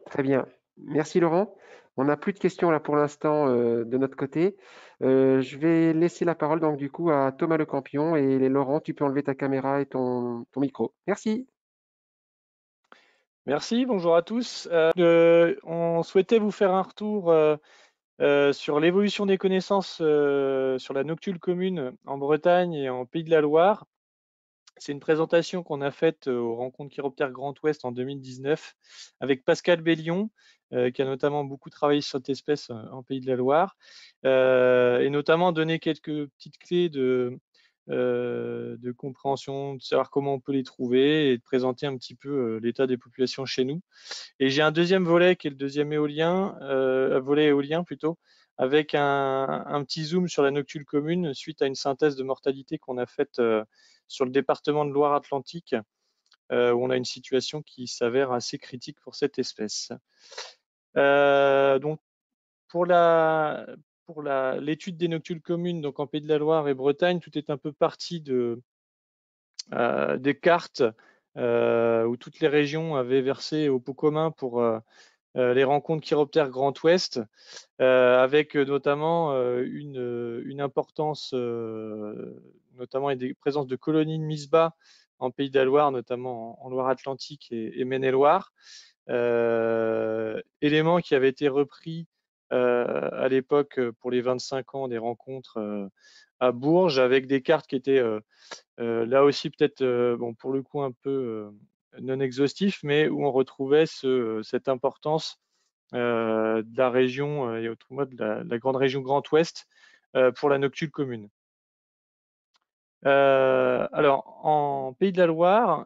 Très bien. Merci Laurent. On n'a plus de questions là pour l'instant de notre côté. Je vais laisser la parole donc du coup à Thomas Le Campion et Laurent, tu peux enlever ta caméra et ton micro. Merci. Merci, bonjour à tous. On souhaitait vous faire un retour sur l'évolution des connaissances sur la noctule commune en Bretagne et en Pays de la Loire. C'est une présentation qu'on a faite aux rencontres Chiroptère Grand Ouest en 2019 avec Pascal Bellion, qui a notamment beaucoup travaillé sur cette espèce en Pays de la Loire, et notamment donné quelques petites clés de compréhension, de savoir comment on peut les trouver et de présenter un petit peu l'état des populations chez nous. Et j'ai un deuxième volet qui est le deuxième volet éolien plutôt, avec un petit zoom sur la noctule commune suite à une synthèse de mortalité qu'on a faite sur le département de Loire-Atlantique, où on a une situation qui s'avère assez critique pour cette espèce. Donc, pour l'étude des noctules communes, donc en Pays de la Loire et Bretagne, tout est un peu parti des cartes où toutes les régions avaient versé au pot commun pour les rencontres Chiroptère Grand Ouest, avec notamment une importance, notamment des présences de colonies de Misbah en Pays de la Loire, notamment en Loire-Atlantique et Maine-et-Loire. Élément qui avait été repris à l'époque pour les 25 ans des rencontres à Bourges, avec des cartes qui étaient là aussi peut-être, bon, pour le coup un peu non exhaustif, mais où on retrouvait cette importance de la région et autrement de la grande région Grand Ouest pour la noctule commune. Alors, en Pays de la Loire,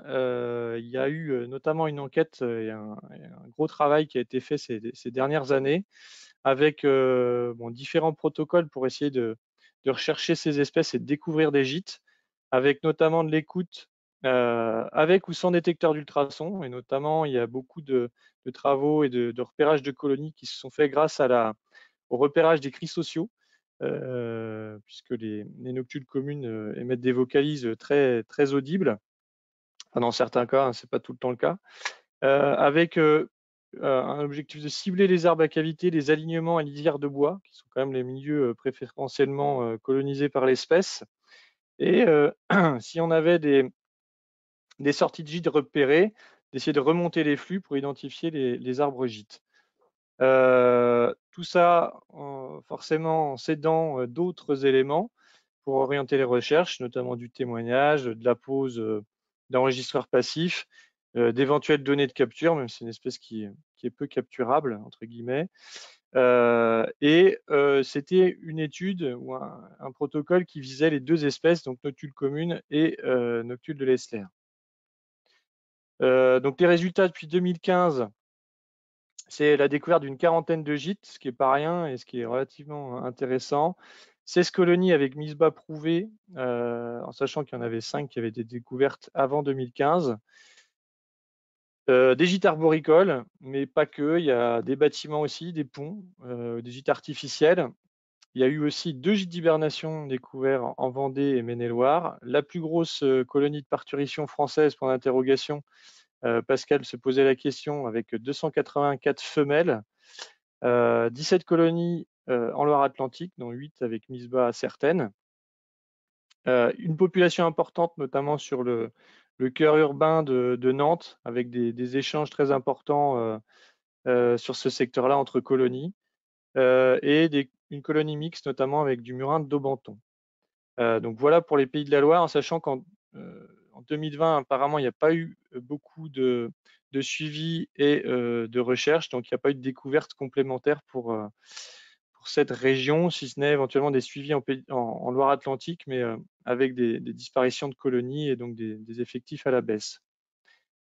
il y a eu notamment une enquête et un gros travail qui a été fait ces dernières années avec différents protocoles pour essayer de rechercher ces espèces et de découvrir des gîtes, avec notamment de l'écoute avec ou sans détecteur d'ultrasons. Et notamment, il y a beaucoup de travaux et de repérage de colonies qui se sont faits grâce au repérage des cris sociaux, puisque les noctules communes émettent des vocalises très, très audibles. Enfin, dans certains cas, hein, ce n'est pas tout le temps le cas. Avec un objectif de cibler les arbres à cavité, les alignements à lisière de bois, qui sont quand même les milieux préférentiellement colonisés par l'espèce. Et si on avait des sorties de gîtes repérées, d'essayer de remonter les flux pour identifier les arbres gîtes. Tout ça, forcément, en s'aidant d'autres éléments pour orienter les recherches, notamment du témoignage, de la pose d'enregistreurs passifs, d'éventuelles données de capture, même si c'est une espèce qui est peu capturable, entre guillemets. C'était une étude ou un protocole qui visait les deux espèces, donc Noctule commune et Noctule de Lessler. Donc les résultats depuis 2015, c'est la découverte d'une quarantaine de gîtes, ce qui n'est pas rien et ce qui est relativement intéressant. 16 colonies avec MISBA prouvées, en sachant qu'il y en avait 5 qui avaient été découvertes avant 2015. Des gîtes arboricoles, mais pas que. Il y a des bâtiments aussi, des ponts, des gîtes artificiels. Il y a eu aussi 2 gîtes d'hibernation découverts en Vendée et Maine-et-Loire. La plus grosse colonie de parturition française, pour l'interrogation, Pascal se posait la question, avec 284 femelles, 17 colonies en Loire-Atlantique, dont 8 avec MISBA certaines. Une population importante, notamment sur le cœur urbain de Nantes, avec des échanges très importants sur ce secteur-là entre colonies, et une colonie mixte, notamment avec du murin de Daubenton. Donc voilà pour les Pays de la Loire, en sachant qu'en 2020, apparemment, il n'y a pas eu beaucoup de suivi et de recherche, donc il n'y a pas eu de découverte complémentaire pour cette région, si ce n'est éventuellement des suivis en Loire-Atlantique, mais avec des disparitions de colonies et donc des effectifs à la baisse.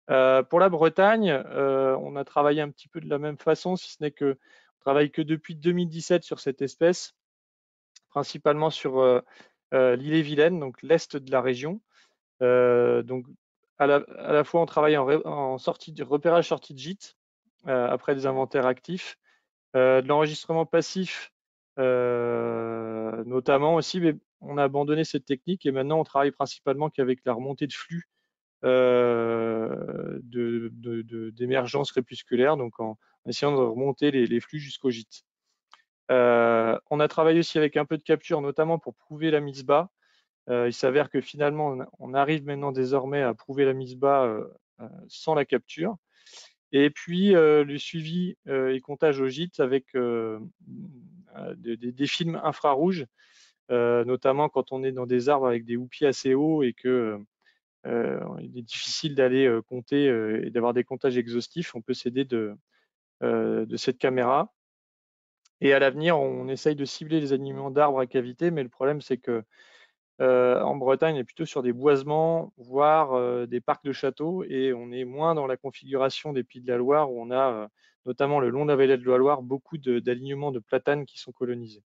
Pour la Bretagne, on a travaillé un petit peu de la même façon, si ce n'est qu'on travaille que depuis 2017 sur cette espèce, principalement sur l'île-et-Vilaine, donc l'est de la région. Donc à la fois on travaille en repérage sortie de gîte, après des inventaires actifs, de l'enregistrement passif notamment aussi, mais on a abandonné cette technique et maintenant on travaille principalement qu'avec la remontée de flux d'émergence crépusculaire, donc en essayant de remonter les flux jusqu'au gîte. On a travaillé aussi avec un peu de capture, notamment pour prouver la MISBA. Il s'avère que finalement, on arrive maintenant désormais à prouver la MISBA sans la capture. Et puis, le suivi et comptage au gîte avec des films infrarouges, notamment quand on est dans des arbres avec des houppiers assez hauts et que il est difficile d'aller compter et d'avoir des comptages exhaustifs. On peut s'aider de cette caméra. Et à l'avenir, on essaye de cibler les alignements d'arbres à cavité, mais le problème, c'est que en Bretagne, on est plutôt sur des boisements, voire des parcs de châteaux, et on est moins dans la configuration des Pays de la Loire, où on a, notamment le long de la vallée de la Loire, beaucoup d'alignements de platanes qui sont colonisés.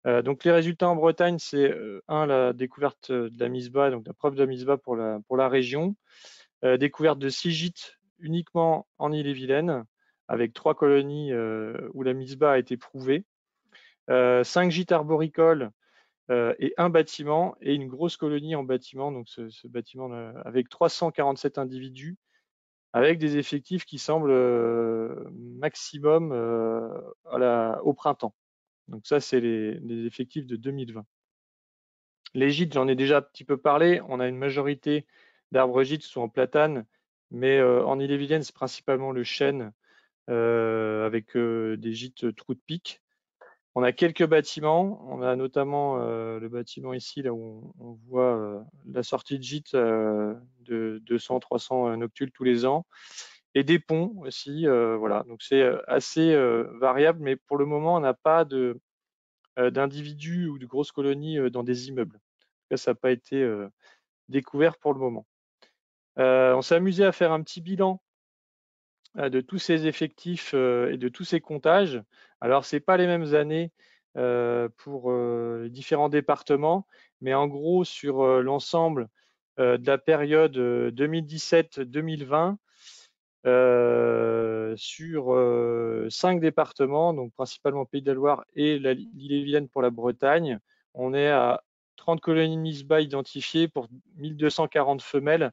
Donc les résultats en Bretagne, c'est la découverte de la MISBA, donc la preuve de la MISBA pour la région, découverte de 6 gîtes uniquement en Ille-et-Vilaine, avec 3 colonies où la MISBA a été prouvée, 5 gîtes arboricoles et un bâtiment et une grosse colonie en bâtiment, donc ce bâtiment avec 347 individus, avec des effectifs qui semblent maximum au printemps. Donc ça, c'est les effectifs de 2020. Les gîtes, j'en ai déjà un petit peu parlé. On a une majorité d'arbres gîtes qui sont en platane, mais en Ille-et-Vilaine, c'est principalement le chêne avec des gîtes trous de pique. On a quelques bâtiments. On a notamment le bâtiment ici, là où on voit la sortie de gîte de 200-300 noctules tous les ans. Et des ponts aussi. Voilà. Donc c'est assez variable, mais pour le moment, on n'a pas d'individus ou de grosses colonies dans des immeubles. En tout cas, ça n'a pas été découvert pour le moment. On s'est amusé à faire un petit bilan de tous ces effectifs et de tous ces comptages. Alors, ce n'est pas les mêmes années pour les différents départements, mais en gros, sur l'ensemble de la période 2017-2020, sur 5 départements, donc principalement Pays de la Loire et l'Ille-et-Vilaine pour la Bretagne, on est à 30 colonies de MISBA identifiées pour 1240 femelles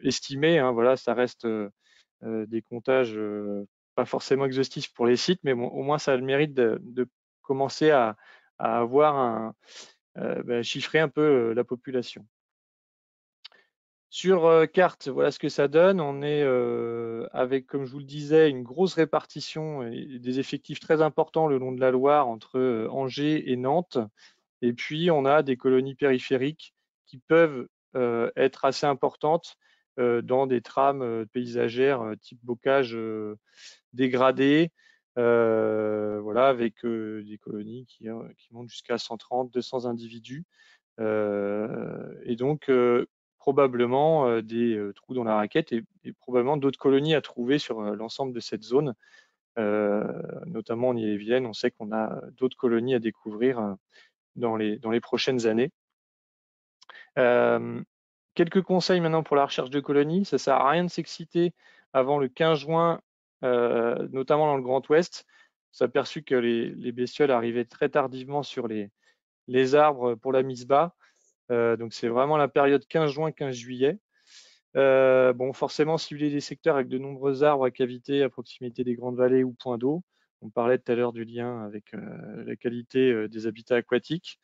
estimées. Hein, voilà, ça reste des comptages pas forcément exhaustifs pour les sites, mais bon, au moins ça a le mérite de commencer à avoir chiffrer un peu la population. Sur carte, voilà ce que ça donne. On est avec, comme je vous le disais, une grosse répartition et des effectifs très importants le long de la Loire entre Angers et Nantes. Et puis, on a des colonies périphériques qui peuvent être assez importantes dans des trames paysagères type bocage dégradé, voilà, avec des colonies qui montent jusqu'à 130, 200 individus. Et donc, probablement des trous dans la raquette et probablement d'autres colonies à trouver sur l'ensemble de cette zone, notamment en Ille-et-Vilaine. On sait qu'on a d'autres colonies à découvrir dans les prochaines années. Quelques conseils maintenant pour la recherche de colonies. Ça ne sert à rien de s'exciter avant le 15 juin, notamment dans le Grand Ouest. On s'est aperçu que les bestioles arrivaient très tardivement sur les arbres pour la mise bas. Donc c'est vraiment la période 15 juin, 15 juillet. Bon, forcément, cibler des secteurs avec de nombreux arbres à cavité à proximité des grandes vallées ou points d'eau. On parlait tout à l'heure du lien avec la qualité des habitats aquatiques.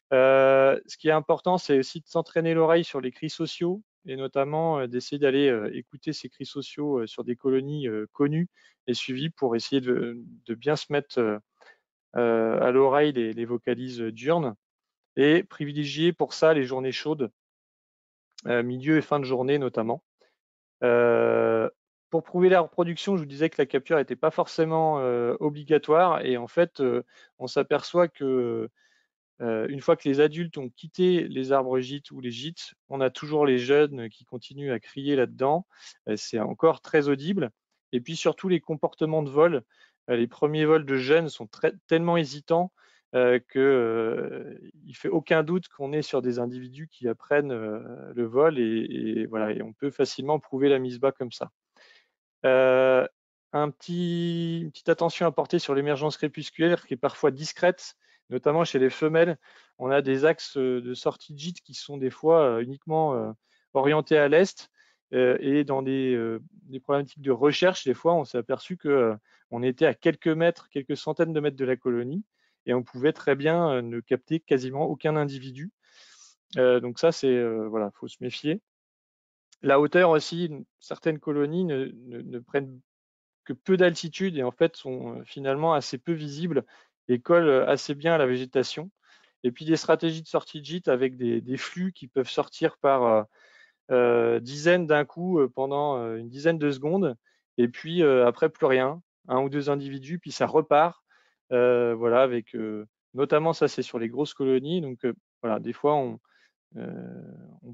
Ce qui est important, c'est aussi de s'entraîner l'oreille sur les cris sociaux et notamment d'essayer d'aller écouter ces cris sociaux sur des colonies connues et suivies pour essayer de bien se mettre à l'oreille les vocalises diurnes et privilégier pour ça les journées chaudes, milieu et fin de journée notamment. Pour prouver la reproduction, je vous disais que la capture n'était pas forcément obligatoire et en fait, on s'aperçoit que une fois que les adultes ont quitté les arbres gîtes ou les gîtes, on a toujours les jeunes qui continuent à crier là-dedans. C'est encore très audible. Et puis surtout les comportements de vol. Les premiers vols de jeunes sont tellement hésitants qu'il ne fait aucun doute qu'on est sur des individus qui apprennent le vol et voilà, et on peut facilement prouver la mise bas comme ça. Une petite attention à porter sur l'émergence crépusculaire qui est parfois discrète, notamment chez les femelles. On a des axes de sortie de gîte qui sont des fois uniquement orientés à l'est et dans des problématiques de recherche, des fois on s'est aperçu qu'on était à quelques mètres, quelques centaines de mètres de la colonie et on pouvait très bien ne capter quasiment aucun individu. Donc ça, c'est voilà, faut se méfier. La hauteur aussi, certaines colonies ne prennent que peu d'altitude et en fait sont finalement assez peu visibles et collent assez bien à la végétation. Et puis des stratégies de sortie de gîte avec des flux qui peuvent sortir par dizaines d'un coup pendant une dizaine de secondes et puis après plus rien, un ou deux individus, puis ça repart. Voilà, avec notamment ça c'est sur les grosses colonies. Donc voilà, des fois on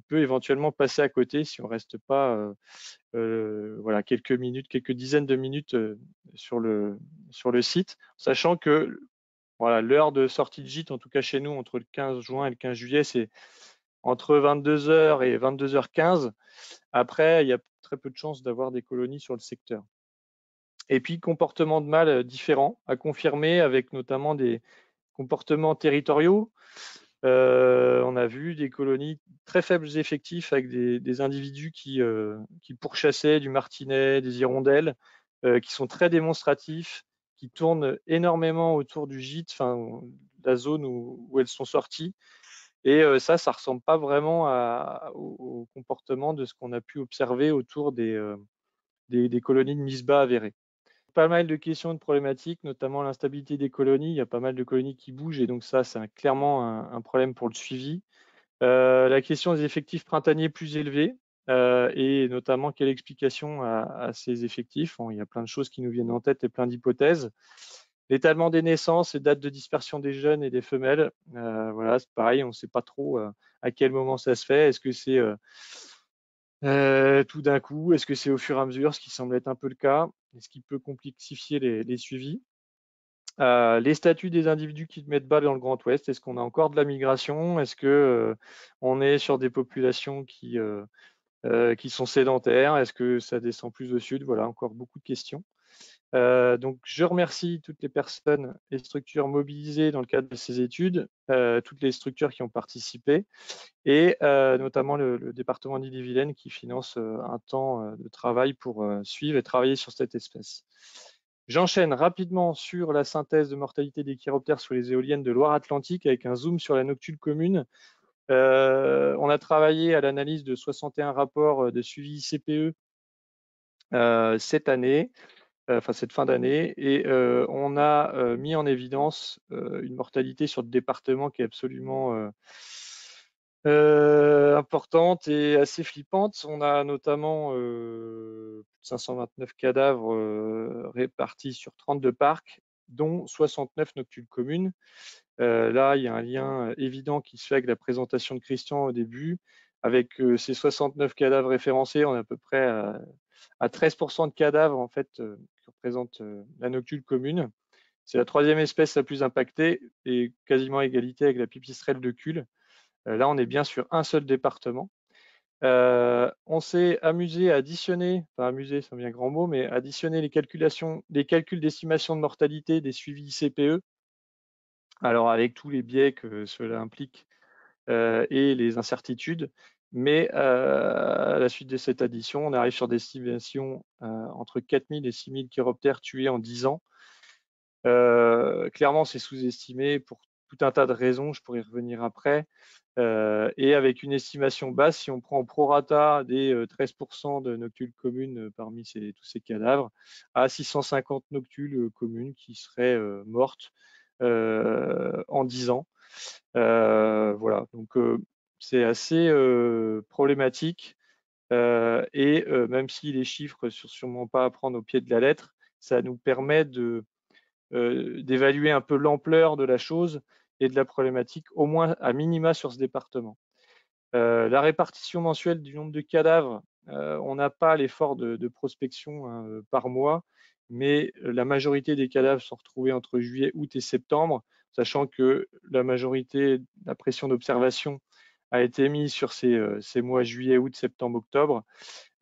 peut éventuellement passer à côté si on reste pas voilà, quelques minutes, quelques dizaines de minutes sur le site, sachant que voilà, l'heure de sortie de gîte, en tout cas chez nous, entre le 15 juin et le 15 juillet, c'est entre 22h et 22h15. Après, il y a très peu de chances d'avoir des colonies sur le secteur. Et puis, comportements de mâles différents à confirmer avec notamment des comportements territoriaux. On a vu des colonies très faibles effectifs avec des individus qui pourchassaient du martinet, des hirondelles, qui sont très démonstratifs, qui tournent énormément autour du gîte, enfin la zone où elles sont sorties. Et ça ressemble pas vraiment au comportement de ce qu'on a pu observer autour des colonies de mise bas avérées. Pas mal de questions et de problématiques, notamment l'instabilité des colonies. Il y a pas mal de colonies qui bougent et donc ça, c'est clairement un problème pour le suivi. La question des effectifs printaniers plus élevés et notamment quelle explication à ces effectifs. Bon, il y a plein de choses qui nous viennent en tête et plein d'hypothèses. L'étalement des naissances et dates de dispersion des jeunes et des femelles. Voilà, c'est pareil, on ne sait pas trop à quel moment ça se fait. Est-ce que c'est tout d'un coup? Est-ce que c'est au fur et à mesure, ce qui semble être un peu le cas, et ce qui peut complexifier les suivis? Les statuts des individus qui mettent bas dans le Grand Ouest, est-ce qu'on a encore de la migration? Est-ce que on est sur des populations qui sont sédentaires? Est-ce que ça descend plus au sud? Voilà, encore beaucoup de questions. Donc, je remercie toutes les personnes et structures mobilisées dans le cadre de ces études, toutes les structures qui ont participé, et notamment le département d'Ille-et-Vilaine qui finance un temps de travail pour suivre et travailler sur cette espèce. J'enchaîne rapidement sur la synthèse de mortalité des chiroptères sous les éoliennes de Loire-Atlantique avec un zoom sur la noctule commune. On a travaillé à l'analyse de 61 rapports de suivi ICPE cette année, cette fin d'année, et on a mis en évidence une mortalité sur le département qui est absolument importante et assez flippante. On a notamment plus de 529 cadavres répartis sur 32 parcs, dont 69 noctules communes. Là, il y a un lien évident qui se fait avec la présentation de Christian au début. Avec ces 69 cadavres référencés, on est à peu près à 13% de cadavres en fait, qui représentent la noctule commune. C'est la troisième espèce la plus impactée et quasiment à égalité avec la pipistrelle de Cules. Là, on est bien sur un seul département. On s'est amusé à additionner, enfin amusé, c'est un bien grand mot, mais additionner les calculs d'estimation de mortalité des suivis ICPE. Alors avec tous les biais que cela implique et les incertitudes, mais à la suite de cette addition, on arrive sur des estimations entre 4000 et 6000 chiroptères tués en 10 ans. Clairement, c'est sous-estimé pour tout un tas de raisons, je pourrais y revenir après. Et avec une estimation basse, si on prend au prorata des 13% de noctules communes parmi tous ces cadavres, à 650 noctules communes qui seraient mortes en 10 ans. Voilà, donc c'est assez problématique. Et même si les chiffres ne sont sûrement pas à prendre au pied de la lettre, ça nous permet d'évaluer un peu l'ampleur de la chose et de la problématique, au moins à minima sur ce département. La répartition mensuelle du nombre de cadavres, on n'a pas l'effort de prospection hein, par mois, mais la majorité des cadavres sont retrouvés entre juillet, août et septembre, sachant que la majorité de la pression d'observation a été mise sur ces mois juillet, août, septembre, octobre.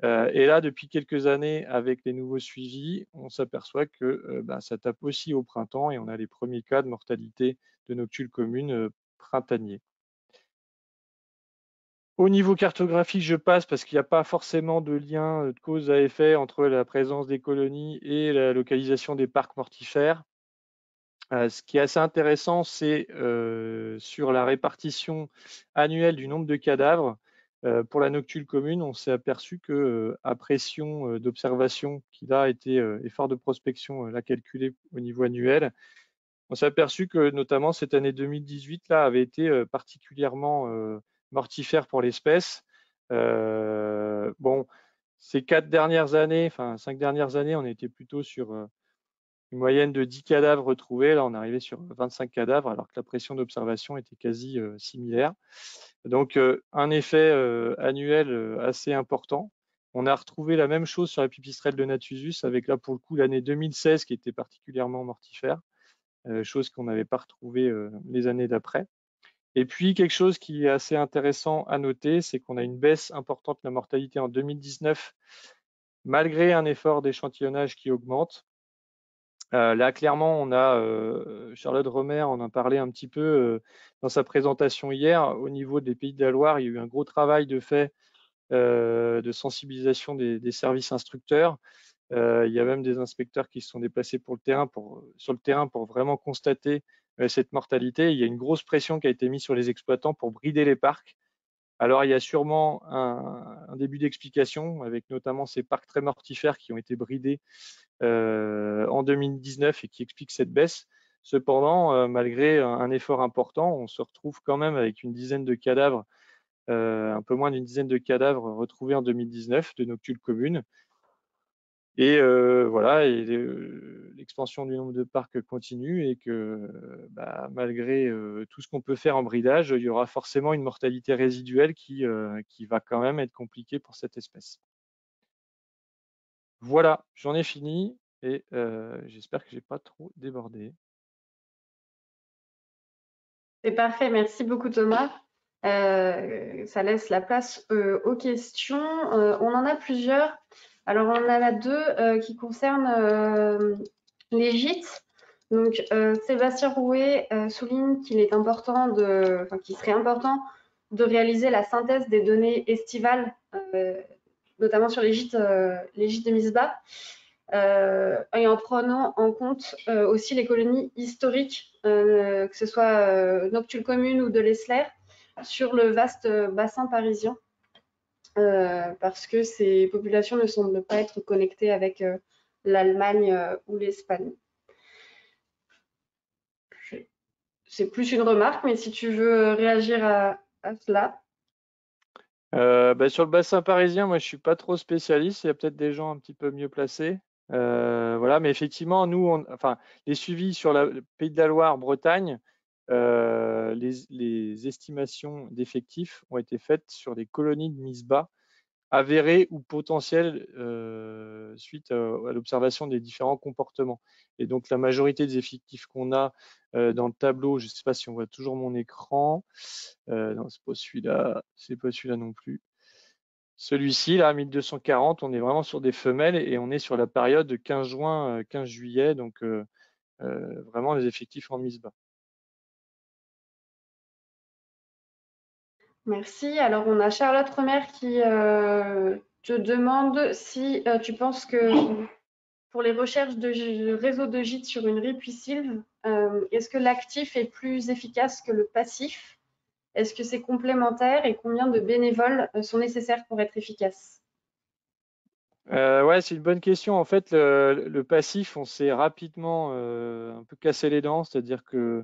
Et là, depuis quelques années, avec les nouveaux suivis, on s'aperçoit que ça tape aussi au printemps et on a les premiers cas de mortalité de noctules communes printaniers. Au niveau cartographique, je passe parce qu'il n'y a pas forcément de lien de cause à effet entre la présence des colonies et la localisation des parcs mortifères. Ce qui est assez intéressant, c'est sur la répartition annuelle du nombre de cadavres. Pour la noctule commune, on s'est aperçu que à pression d'observation qui là a été effort de prospection l'a calculé au niveau annuel, on s'est aperçu que notamment cette année 2018 là avait été particulièrement mortifère pour l'espèce. Bon, ces 5 dernières années, on était plutôt sur une moyenne de 10 cadavres retrouvés. Là, on arrivait sur 25 cadavres, alors que la pression d'observation était quasi similaire. Donc, un effet annuel assez important. On a retrouvé la même chose sur la pipistrelle de Nathusus, avec là, pour le coup, l'année 2016 qui était particulièrement mortifère, chose qu'on n'avait pas retrouvée les années d'après. Et puis, quelque chose qui est assez intéressant à noter, c'est qu'on a une baisse importante de la mortalité en 2019, malgré un effort d'échantillonnage qui augmente. Là, clairement, on a Charlotte Romer en a parlé un petit peu dans sa présentation hier. Au niveau des Pays de la Loire, il y a eu un gros travail de fait de sensibilisation des services instructeurs. Il y a même des inspecteurs qui se sont déplacés sur le terrain pour vraiment constater cette mortalité. Il y a une grosse pression qui a été mise sur les exploitants pour brider les parcs. Alors, il y a sûrement un début d'explication avec notamment ces parcs très mortifères qui ont été bridés en 2019 et qui explique cette baisse. Cependant, malgré un effort important, on se retrouve quand même avec une dizaine de cadavres, un peu moins d'une dizaine de cadavres retrouvés en 2019 de noctules communes. Et voilà, et l'expansion du nombre de parcs continue et que malgré tout ce qu'on peut faire en bridage, il y aura forcément une mortalité résiduelle qui va quand même être compliquée pour cette espèce. Voilà, j'en ai fini et j'espère que j'ai pas trop débordé. C'est parfait, merci beaucoup Thomas. Ça laisse la place aux questions. On en a plusieurs. Alors, on en a deux qui concernent les gîtes. Donc, Sébastien Rouet souligne qu'il est important qu'il serait important de réaliser la synthèse des données estivales, notamment sur les gîtes de Misbah, et en prenant en compte aussi les colonies historiques, que ce soit Noctules Communes ou de l'Esler, sur le vaste bassin parisien, parce que ces populations ne semblent pas être connectées avec l'Allemagne ou l'Espagne. C'est plus une remarque, mais si tu veux réagir à cela. Sur le bassin parisien, moi je suis pas trop spécialiste, il y a peut-être des gens un petit peu mieux placés. Voilà, mais effectivement, nous, les suivis sur le Pays de la Loire, Bretagne, les estimations d'effectifs ont été faites sur des colonies de Misbah avérées ou potentielles suite à l'observation des différents comportements. Et donc la majorité des effectifs qu'on a dans le tableau, je ne sais pas si on voit toujours mon écran, non, c'est pas celui-là non plus. Celui-ci, là, 1240, on est vraiment sur des femelles et on est sur la période de 15 juin, 15 juillet, donc vraiment les effectifs en Misbah. Merci. Alors, on a Charlotte Remer qui te demande si tu penses que pour les recherches de réseau de gîtes sur une ripisylve, est-ce que l'actif est plus efficace que le passif? Est-ce que c'est complémentaire et combien de bénévoles sont nécessaires pour être efficaces? Ouais, c'est une bonne question. En fait, le passif, on s'est rapidement un peu cassé les dents, c'est-à-dire que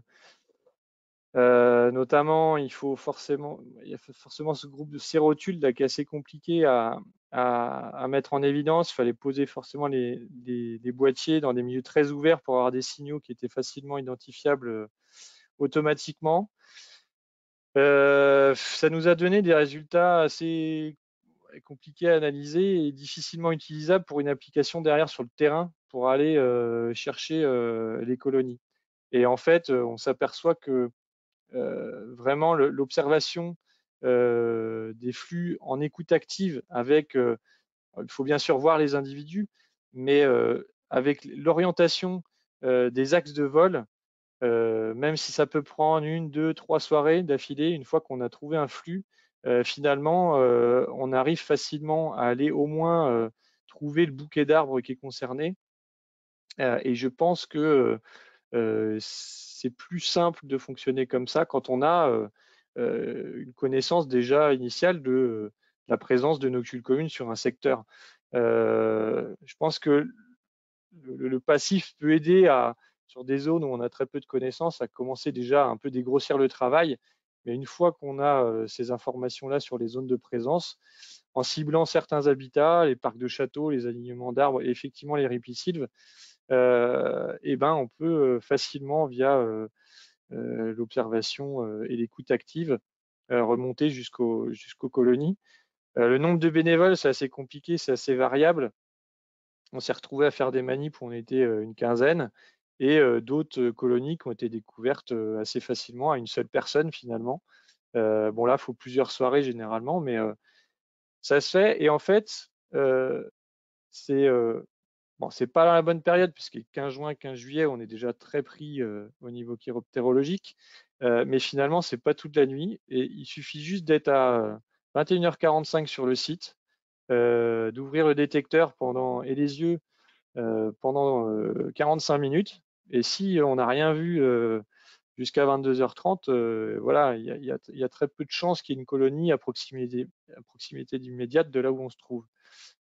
notamment, il y a forcément ce groupe de sérotules là, qui est assez compliqué à mettre en évidence. Il fallait poser forcément des boîtiers dans des milieux très ouverts pour avoir des signaux qui étaient facilement identifiables automatiquement. Ça nous a donné des résultats assez compliqués à analyser et difficilement utilisables pour une application derrière sur le terrain pour aller chercher les colonies. Et en fait, on s'aperçoit que vraiment l'observation des flux en écoute active avec, il faut bien sûr voir les individus, mais avec l'orientation des axes de vol, même si ça peut prendre 1, 2, 3 soirées d'affilée, une fois qu'on a trouvé un flux, finalement, on arrive facilement à aller au moins trouver le bouquet d'arbres qui est concerné. Et je pense que c'est plus simple de fonctionner comme ça quand on a une connaissance déjà initiale de la présence de noctules communes sur un secteur. Je pense que le passif peut aider sur des zones où on a très peu de connaissances, à commencer déjà à un peu dégrossir le travail. Mais une fois qu'on a ces informations-là sur les zones de présence, en ciblant certains habitats, les parcs de châteaux, les alignements d'arbres et effectivement les ripisylves, on peut facilement, via l'observation et l'écoute active, remonter jusqu'aux colonies. Le nombre de bénévoles, c'est assez compliqué, c'est assez variable. On s'est retrouvé à faire des manips où on était une quinzaine et d'autres colonies qui ont été découvertes assez facilement à une seule personne finalement. Bon là, il faut plusieurs soirées généralement, mais ça se fait. Et en fait, c'est pas dans la bonne période puisque 15 juin, 15 juillet, on est déjà très pris au niveau chiroptérologique, mais finalement, c'est pas toute la nuit et il suffit juste d'être à 21h45 sur le site, d'ouvrir le détecteur et les yeux pendant 45 minutes. Et si on n'a rien vu jusqu'à 22h30, voilà, il y a très peu de chances qu'il y ait une colonie à proximité immédiate de là où on se trouve.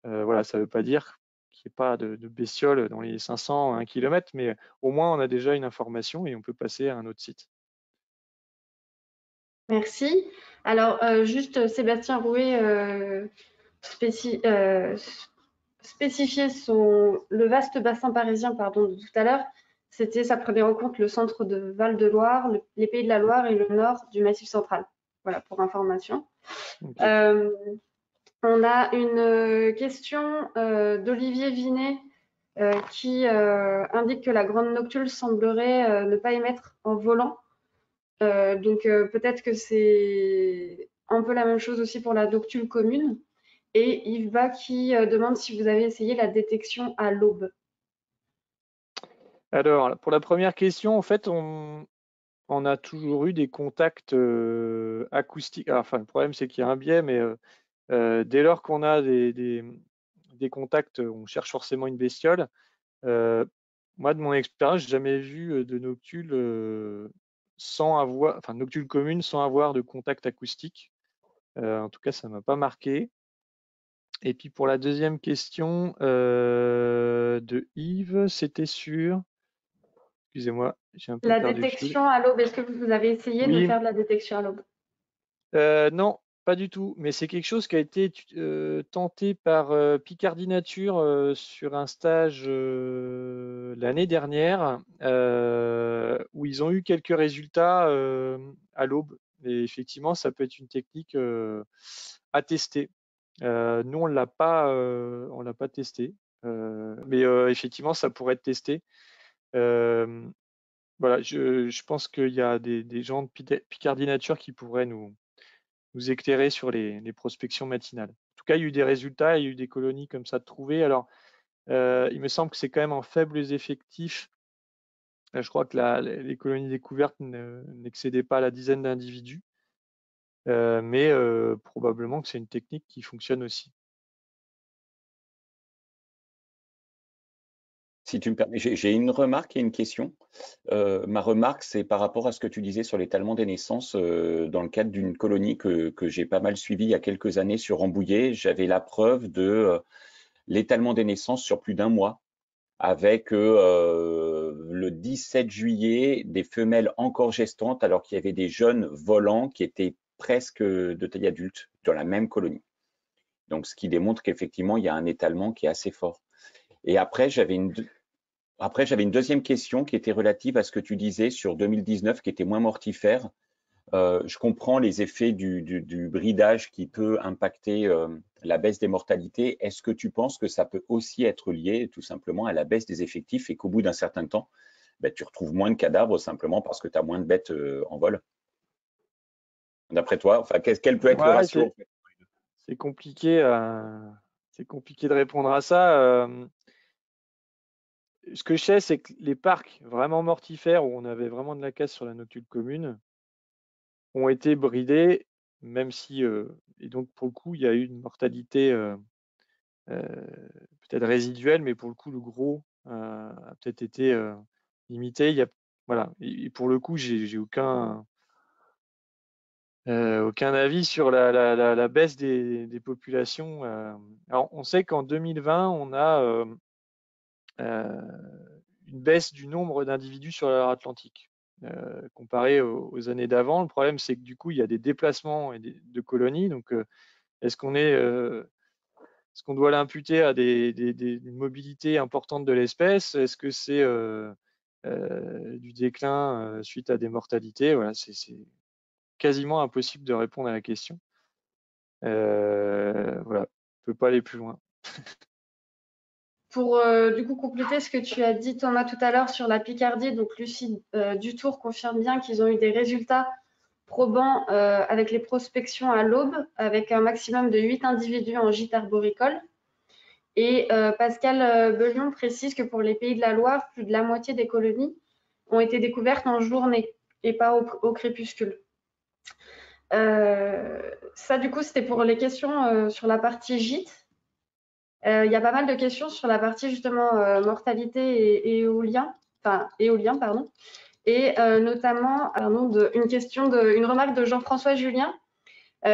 Voilà, ça ne veut pas dire qu'il n'y ait pas de bestioles dans les 500 à 1 km, mais au moins on a déjà une information et on peut passer à un autre site. Merci. Alors, juste Sébastien Rouet spécifier le vaste bassin parisien de tout à l'heure, ça prenait en compte le centre de Val-de-Loire, les Pays de la Loire et le nord du Massif central. Voilà, pour information. Okay. On a une question d'Olivier Vinet qui indique que la grande noctule semblerait ne pas émettre en volant. Donc peut-être que c'est un peu la même chose aussi pour la noctule commune. Et Yves Bas qui demande si vous avez essayé la détection à l'aube. Alors, pour la première question, en fait, on a toujours eu des contacts acoustiques. Alors, enfin, le problème, c'est qu'il y a un biais, mais dès lors qu'on a des contacts, on cherche forcément une bestiole. Moi, de mon expérience, j'ai jamais vu de noctule sans avoir, enfin, noctule commune sans avoir de contact acoustique. En tout cas, ça m'a pas marqué. Et puis pour la deuxième question de Yves, c'était sur, excusez-moi, j'ai un peu La perdu le fil. détection à l'aube, est-ce que vous avez essayé de Oui. faire de la détection à l'aube? Non, pas du tout, mais c'est quelque chose qui a été tenté par Picardie Nature sur un stage l'année dernière où ils ont eu quelques résultats à l'aube. Et effectivement, ça peut être une technique à tester. Nous, on l'a pas testé, mais effectivement, ça pourrait être testé. Voilà, je pense qu'il y a des gens de Picardie Nature qui pourraient nous éclairer sur les prospections matinales. En tout cas, il y a eu des résultats, il y a eu des colonies comme ça de trouver. Alors, il me semble que c'est quand même en faibles effectifs. Je crois que les colonies découvertes n'excédaient pas la dizaine d'individus, mais probablement que c'est une technique qui fonctionne aussi. Si tu me permets, j'ai une remarque et une question. Ma remarque, c'est par rapport à ce que tu disais sur l'étalement des naissances dans le cadre d'une colonie que j'ai pas mal suivie il y a quelques années sur Rambouillet. J'avais la preuve de l'étalement des naissances sur plus d'un mois, avec le 17 juillet des femelles encore gestantes, alors qu'il y avait des jeunes volants qui étaient presque de taille adulte dans la même colonie. Donc, ce qui démontre qu'effectivement, il y a un étalement qui est assez fort. Et après, j'avais une deuxième question qui était relative à ce que tu disais sur 2019, qui était moins mortifère. Je comprends les effets du bridage qui peut impacter la baisse des mortalités. Est-ce que tu penses que ça peut aussi être lié tout simplement à la baisse des effectifs et qu'au bout d'un certain temps, ben, tu retrouves moins de cadavres simplement parce que tu as moins de bêtes en vol? D'après toi, enfin, quel peut être le ratio en fait? C'est compliqué, de répondre à ça. Ce que je sais, c'est que les parcs vraiment mortifères, où on avait vraiment de la casse sur la noctule commune, ont été bridés, même si, et donc pour le coup, il y a eu une mortalité peut-être résiduelle, mais pour le coup, le gros a peut-être été limité. Voilà. Et pour le coup, j'ai aucun avis sur la baisse des populations. Alors, on sait qu'en 2020, on a une baisse du nombre d'individus sur la Atlantique. Comparé aux années d'avant, le problème c'est que du coup il y a des déplacements de colonies. Donc, est-ce qu'on doit l'imputer à une mobilité importante de l'espèce? Est-ce que c'est du déclin suite à des mortalités? Voilà, c'est quasiment impossible de répondre à la question. Voilà, on ne peut pas aller plus loin. Pour du coup compléter ce que tu as dit Thomas tout à l'heure sur la Picardie, donc Lucie Dutour confirme bien qu'ils ont eu des résultats probants avec les prospections à l'aube, avec un maximum de 8 individus en gîte arboricole. Et Pascal Belion précise que pour les Pays de la Loire, plus de la moitié des colonies ont été découvertes en journée et pas au crépuscule. Ça, du coup, c'était pour les questions sur la partie gîte. Il y a pas mal de questions sur la partie justement mortalité et éolien, pardon. Et notamment une remarque de Jean-François Julien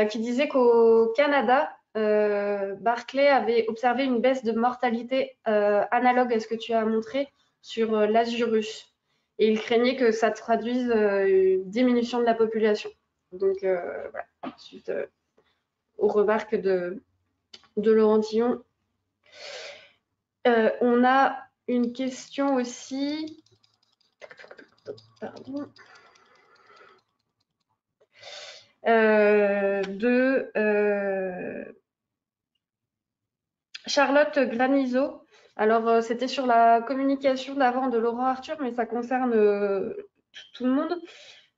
qui disait qu'au Canada, Barclay avait observé une baisse de mortalité analogue à ce que tu as montré sur l'Azurus. Et il craignait que ça traduise une diminution de la population. Donc voilà, suite aux remarques de Laurent Tillon. On a une question aussi. Pardon. De Charlotte Granizo. Alors, c'était sur la communication d'avant de Laurent Arthur, mais ça concerne tout le monde.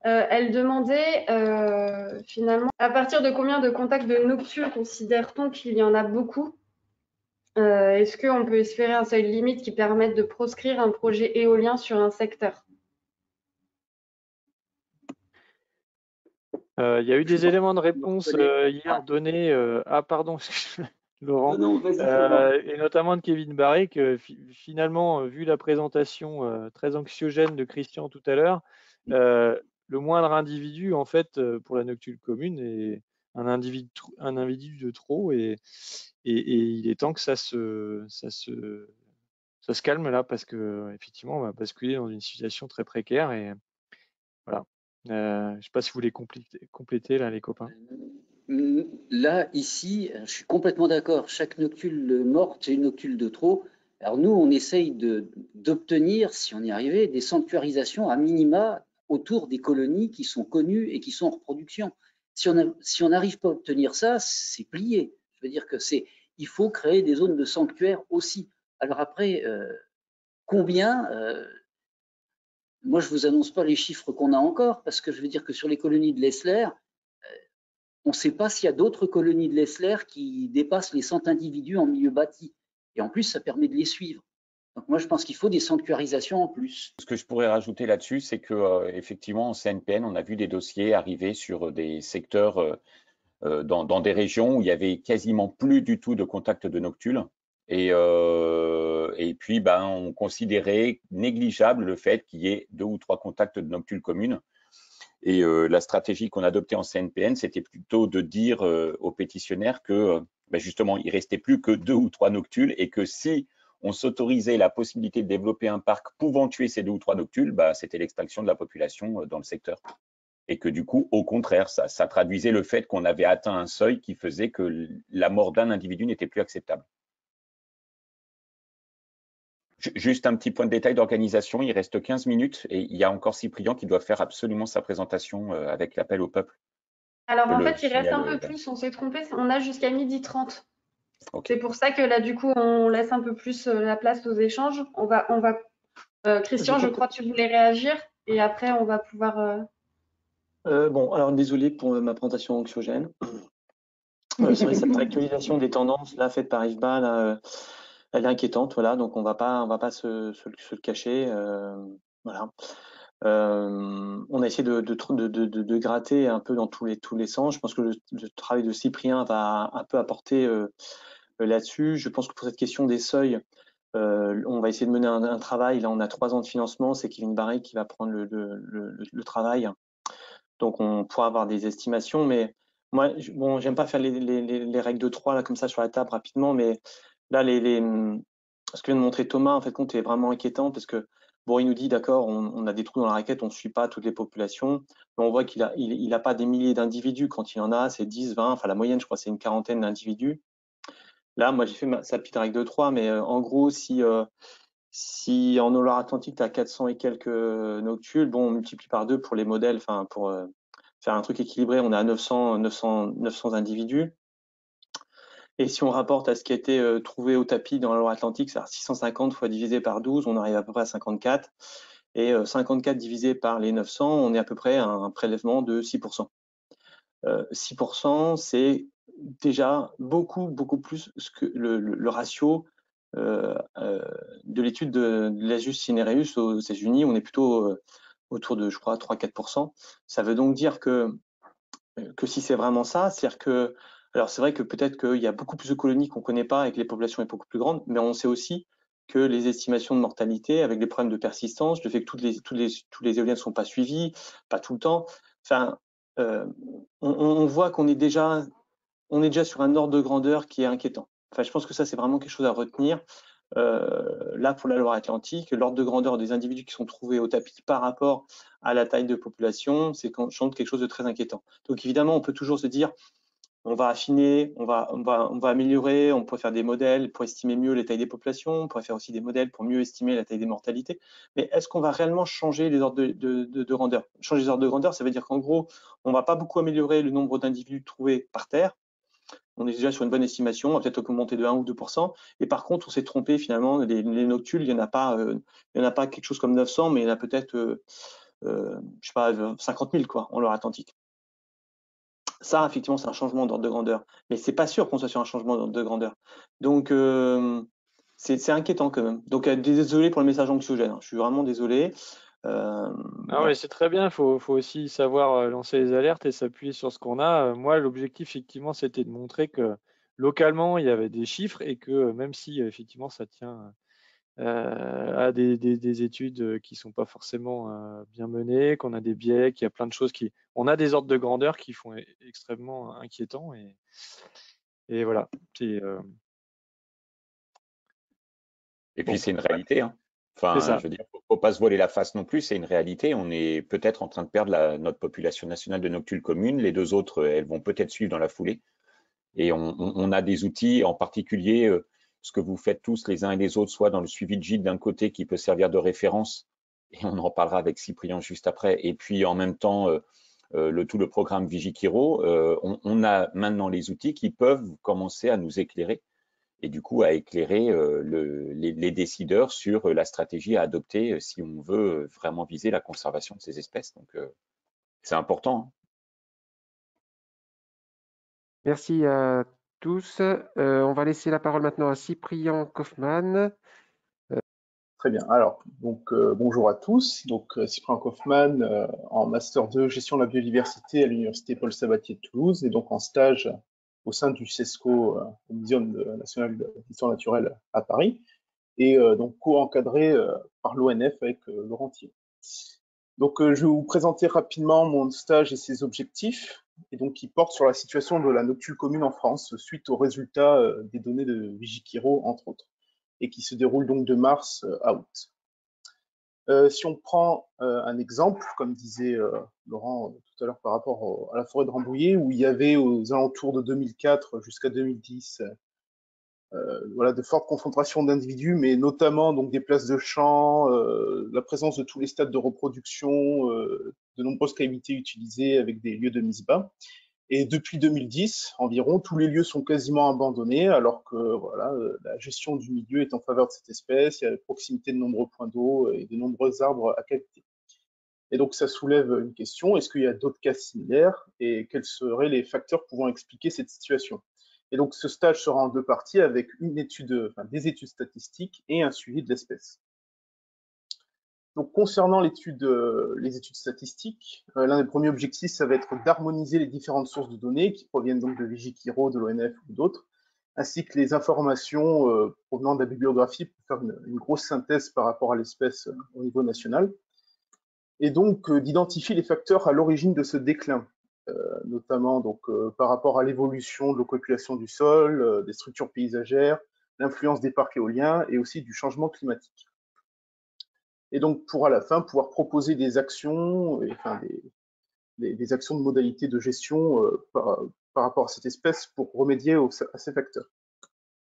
Elle demandait finalement à partir de combien de contacts de noctules considère-t-on qu'il y en a beaucoup? Est-ce qu'on peut espérer un seuil limite qui permette de proscrire un projet éolien sur un secteur? Il y a eu des éléments de réponse hier donnés. Ah, pardon, Laurent. Non, vas-y, et notamment de Kevin Barré, que finalement, vu la présentation très anxiogène de Christian tout à l'heure, le moindre individu, en fait, pour la noctule commune, est un individu de trop, et il est temps que ça se calme là, parce que effectivement, on va basculer dans une situation très précaire, et voilà. Je ne sais pas si vous voulez compléter là, les copains. Là, ici, je suis complètement d'accord. Chaque noctule morte, c'est une noctule de trop. Alors nous, on essaye d'obtenir, si on y arrivait, des sanctuarisations à minima autour des colonies qui sont connues et qui sont en reproduction. Si on n'arrive pas à obtenir ça, c'est plié. Je veux dire que il faut créer des zones de sanctuaire aussi. Alors après, combien moi, je ne vous annonce pas les chiffres qu'on a encore, parce que je veux dire que sur les colonies de Lessler, on ne sait pas s'il y a d'autres colonies de Lessler qui dépassent les 100 individus en milieu bâti. Et en plus, ça permet de les suivre. Donc moi, je pense qu'il faut des sanctuarisations en plus. Ce que je pourrais rajouter là-dessus, c'est que effectivement, en CNPN, on a vu des dossiers arriver sur des secteurs dans des régions où il y avait quasiment plus du tout de contact de noctules. Et puis, on considérait négligeable le fait qu'il y ait 2 ou 3 contacts de noctules communes. Et la stratégie qu'on adoptait en CNPN, c'était plutôt de dire aux pétitionnaires que justement, il restait plus que 2 ou 3 noctules, et que si on s'autorisait la possibilité de développer un parc pouvant tuer ces 2 ou 3 noctules, c'était l'extinction de la population dans le secteur. Et que du coup, au contraire, ça traduisait le fait qu'on avait atteint un seuil qui faisait que la mort d'un individu n'était plus acceptable. Juste un petit point de détail d'organisation, il reste 15 minutes et il y a encore Cyprien qui doit faire absolument sa présentation avec l'appel au peuple. Alors en fait, il reste un peu plus, on s'est trompé, on a jusqu'à 12h30. Okay. C'est pour ça que là, du coup, on laisse un peu plus la place aux échanges. Christian, je crois que tu voulais réagir, et après, on va pouvoir… Bon, alors désolé pour ma présentation anxiogène. C'est vrai que cette actualisation des tendances là faite par IFBA, là, elle est inquiétante, voilà, donc on va pas se le cacher, voilà. On a essayé de gratter un peu dans tous les sens. Je pense que le travail de Cyprien va un peu apporter là-dessus. Je pense que pour cette question des seuils, on va essayer de mener un travail. Là, on a 3 ans de financement. C'est Kevin Barré qui va prendre le travail. Donc, on pourra avoir des estimations. Mais moi, bon, j'aime pas faire les règles de 3 là comme ça sur la table rapidement. Mais là, ce que vient de montrer Thomas, en fait, compte est vraiment inquiétant parce que bon, il nous dit d'accord, on a des trous dans la raquette, on ne suit pas toutes les populations. Mais on voit qu'il a pas des milliers d'individus. Quand il en a, c'est 10, 20. Enfin, la moyenne, je crois, c'est une quarantaine d'individus. Là, moi, j'ai fait sa petite règle de 3, mais en gros, si en Loire-Atlantique, tu as 400 et quelques noctules, bon, on multiplie par 2 pour les modèles, enfin, pour faire un truc équilibré, on est à 900 individus. Et si on rapporte à ce qui a été trouvé au tapis dans la Loire-Atlantique, c'est-à-dire 650 fois divisé par 12, on arrive à peu près à 54. Et 54 divisé par les 900, on est à peu près à un prélèvement de 6%. 6%, c'est déjà beaucoup plus que le ratio de l'étude de l'Asus Cinereus aux États-Unis. On est plutôt autour de, je crois, 3-4%. Ça veut donc dire que si c'est vraiment ça, c'est-à-dire que, alors c'est vrai que peut-être qu'il y a beaucoup plus de colonies qu'on ne connaît pas et que les populations sont beaucoup plus grandes, mais on sait aussi que les estimations de mortalité, avec les problèmes de persistance, le fait que tous les éoliennes ne sont pas suivies, pas tout le temps, enfin, on voit qu'on est déjà sur un ordre de grandeur qui est inquiétant. Enfin, je pense que ça, c'est vraiment quelque chose à retenir. Là, pour la Loire-Atlantique, l'ordre de grandeur des individus qui sont trouvés au tapis par rapport à la taille de population, c'est quelque chose de très inquiétant. Donc, évidemment, on peut toujours se dire, on va affiner, on va améliorer, on pourrait faire des modèles pour estimer mieux les tailles des populations, on pourrait faire aussi des modèles pour mieux estimer la taille des mortalités. Mais est-ce qu'on va réellement changer les ordres de grandeur? Changer les ordres de grandeur, ça veut dire qu'en gros, on ne va pas beaucoup améliorer le nombre d'individus trouvés par terre. On est déjà sur une bonne estimation, on va peut-être augmenter de 1 ou 2%. Et par contre, on s'est trompé finalement, les noctules, il n'y en a pas quelque chose comme 900, mais il y en a peut-être je sais pas, 50 000 quoi, en Loire-Atlantique. Ça, effectivement, c'est un changement d'ordre de grandeur. Mais c'est pas sûr qu'on soit sur un changement d'ordre de grandeur. Donc, c'est inquiétant quand même. Donc, désolé pour le message anxiogène. Hein. Je suis vraiment désolé. Non, voilà. mais c'est très bien. Faut aussi savoir lancer les alertes et s'appuyer sur ce qu'on a. Moi, l'objectif, effectivement, c'était de montrer que localement, il y avait des chiffres et que même si, effectivement, ça tient à des études qui sont pas forcément bien menées, qu'on a des biais, qu'il y a plein de choses on a des ordres de grandeur qui font extrêmement inquiétants et voilà. Et Bon, puis, c'est une réalité. Hein. c'est Enfin, ça. je veux dire, faut pas se voiler la face non plus, c'est une réalité. On est peut-être en train de perdre notre population nationale de noctules communes. Les deux autres, elles vont peut-être suivre dans la foulée. Et on a des outils, en particulier ce que vous faites tous les uns et les autres, soit dans le suivi de gîte d'un côté qui peut servir de référence, et on en parlera avec Cyprien juste après, et puis en même temps tout le programme Vigikiro, on a maintenant les outils qui peuvent commencer à nous éclairer et du coup à éclairer les décideurs sur la stratégie à adopter si on veut vraiment viser la conservation de ces espèces. Donc c'est important. Hein. Merci à tous. On va laisser la parole maintenant à Cyprien Kaufmann. Très bien. Alors, donc bonjour à tous. Donc Cyprien Kaufmann en master 2 gestion de la biodiversité à l'université Paul Sabatier de Toulouse et donc en stage au sein du CESCO, au Muséum national d'histoire naturelle à Paris, et donc co-encadré par l'ONF avec Laurent Thier. Donc je vais vous présenter rapidement mon stage et ses objectifs, et donc qui portent sur la situation de la noctule commune en France suite aux résultats des données de Vigikiro, entre autres, et qui se déroule donc de mars à août. Si on prend un exemple, comme disait Laurent tout à l'heure par rapport à la forêt de Rambouillet, où il y avait aux alentours de 2004 jusqu'à 2010 voilà, de fortes concentrations d'individus, mais notamment donc des places de champs, la présence de tous les stades de reproduction, de nombreuses cavités utilisées avec des lieux de mise bas. Et depuis 2010 environ, tous les lieux sont quasiment abandonnés, alors que voilà, la gestion du milieu est en faveur de cette espèce, il y a la proximité de nombreux points d'eau et de nombreux arbres à qualité. Et donc ça soulève une question, est-ce qu'il y a d'autres cas similaires et quels seraient les facteurs pouvant expliquer cette situation? Et donc ce stage sera en deux parties avec une étude, enfin, des études statistiques et un suivi de l'espèce. Donc, concernant les études statistiques, l'un des premiers objectifs, ça va être d'harmoniser les différentes sources de données qui proviennent donc de Vigikiro, de l'ONF ou d'autres, ainsi que les informations provenant de la bibliographie pour faire une grosse synthèse par rapport à l'espèce au niveau national, et donc d'identifier les facteurs à l'origine de ce déclin, notamment donc par rapport à l'évolution de l'occupation du sol, des structures paysagères, l'influence des parcs éoliens et aussi du changement climatique. Et donc, pour à la fin, pouvoir proposer des actions, enfin des actions de modalités de gestion par rapport à cette espèce pour remédier à ces facteurs.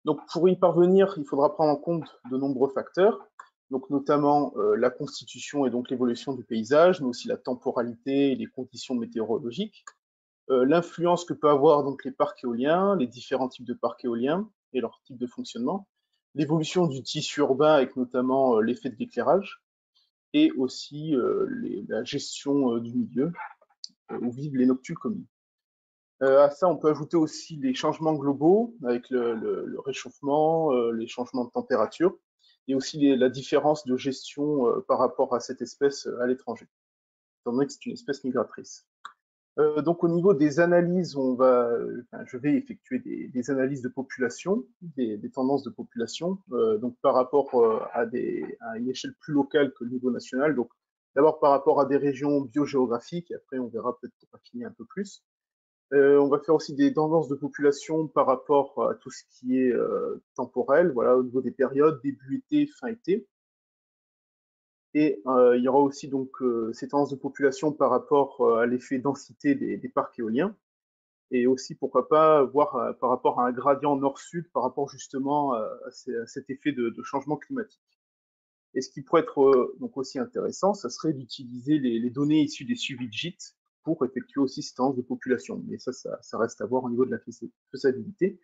Donc, pour y parvenir, il faudra prendre en compte de nombreux facteurs, donc notamment la constitution et donc l'évolution du paysage, mais aussi la temporalité et les conditions météorologiques, l'influence que peut avoir donc les parcs éoliens, les différents types de parcs éoliens et leur type de fonctionnement, l'évolution du tissu urbain avec notamment l'effet de l'éclairage, et aussi la gestion du milieu où vivent les noctules communes. À ça, on peut ajouter aussi les changements globaux avec le réchauffement, les changements de température, et aussi la différence de gestion par rapport à cette espèce à l'étranger, étant donné que c'est une espèce migratrice. Donc au niveau des analyses, je vais effectuer des analyses de population, des tendances de population, donc par rapport à une échelle plus locale que le niveau national. Donc d'abord par rapport à des régions biogéographiques, et après on verra peut-être pour affiner un peu plus. On va faire aussi des tendances de population par rapport à tout ce qui est temporel, voilà, au niveau des périodes, début été, fin été. Et il y aura aussi donc ces tendances de population par rapport à l'effet densité des parcs éoliens, et aussi pourquoi pas voir par rapport à un gradient nord-sud par rapport justement à cet effet de changement climatique. Et ce qui pourrait être donc aussi intéressant, ça serait d'utiliser les données issues des suivis de gîtes pour effectuer aussi ces tendances de population. Mais ça reste à voir au niveau de la faisabilité.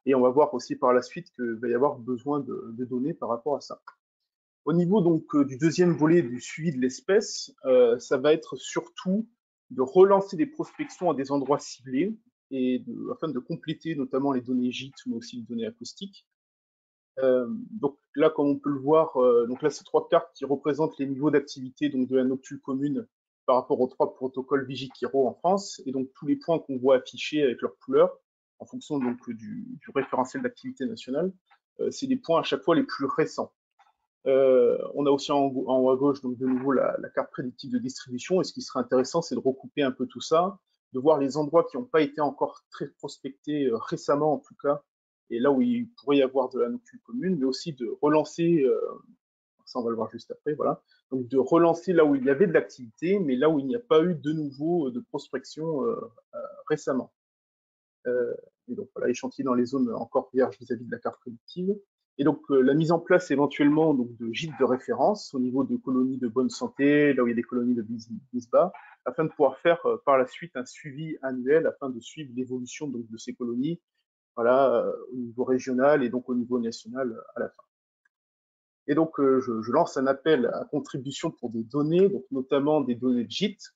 Et on va voir aussi par la suite qu'il va y avoir besoin de données par rapport à ça. Au niveau donc du deuxième volet du suivi de l'espèce, ça va être surtout de relancer des prospections à des endroits ciblés afin de compléter notamment les données gîtes, mais aussi les données acoustiques. Donc là, comme on peut le voir, donc là, c'est 3 cartes qui représentent les niveaux d'activité donc de la noctule commune par rapport aux 3 protocoles Vigikiro en France, et donc tous les points qu'on voit affichés avec leur couleur, en fonction donc du référentiel d'activité nationale, c'est des points à chaque fois les plus récents. On a aussi en haut à gauche donc de nouveau la carte prédictive de distribution, et ce qui serait intéressant, c'est de recouper un peu tout ça, de voir les endroits qui n'ont pas été encore très prospectés récemment en tout cas, et là où il pourrait y avoir de la noctule commune, mais aussi de relancer, ça on va le voir juste après, voilà, donc de relancer là où il y avait de l'activité, mais là où il n'y a pas eu de nouveau de prospection récemment. Et donc voilà, échantillé dans les zones encore vierges vis-à-vis de la carte prédictive. Et donc la mise en place éventuellement donc, de gîtes de référence au niveau de colonies de bonne santé, là où il y a des colonies de BISBA, afin de pouvoir faire par la suite un suivi annuel afin de suivre l'évolution donc, de ces colonies, voilà, au niveau régional et donc au niveau national à la fin. Et donc je lance un appel à contribution pour des données, donc notamment des données de gîtes,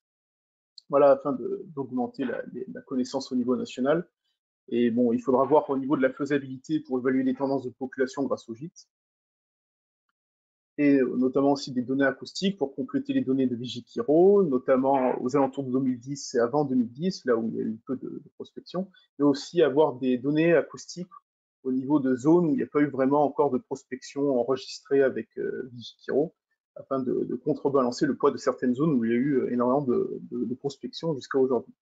voilà, afin d'augmenter la connaissance au niveau national. Et bon, il faudra voir au niveau de la faisabilité pour évaluer les tendances de population grâce au gîte. Et notamment aussi des données acoustiques pour compléter les données de Vigikiro, notamment aux alentours de 2010 et avant 2010, là où il y a eu peu de prospection, mais aussi avoir des données acoustiques au niveau de zones où il n'y a pas eu vraiment encore de prospection enregistrée avec Vigikiro, afin de contrebalancer le poids de certaines zones où il y a eu énormément de prospection jusqu'à aujourd'hui.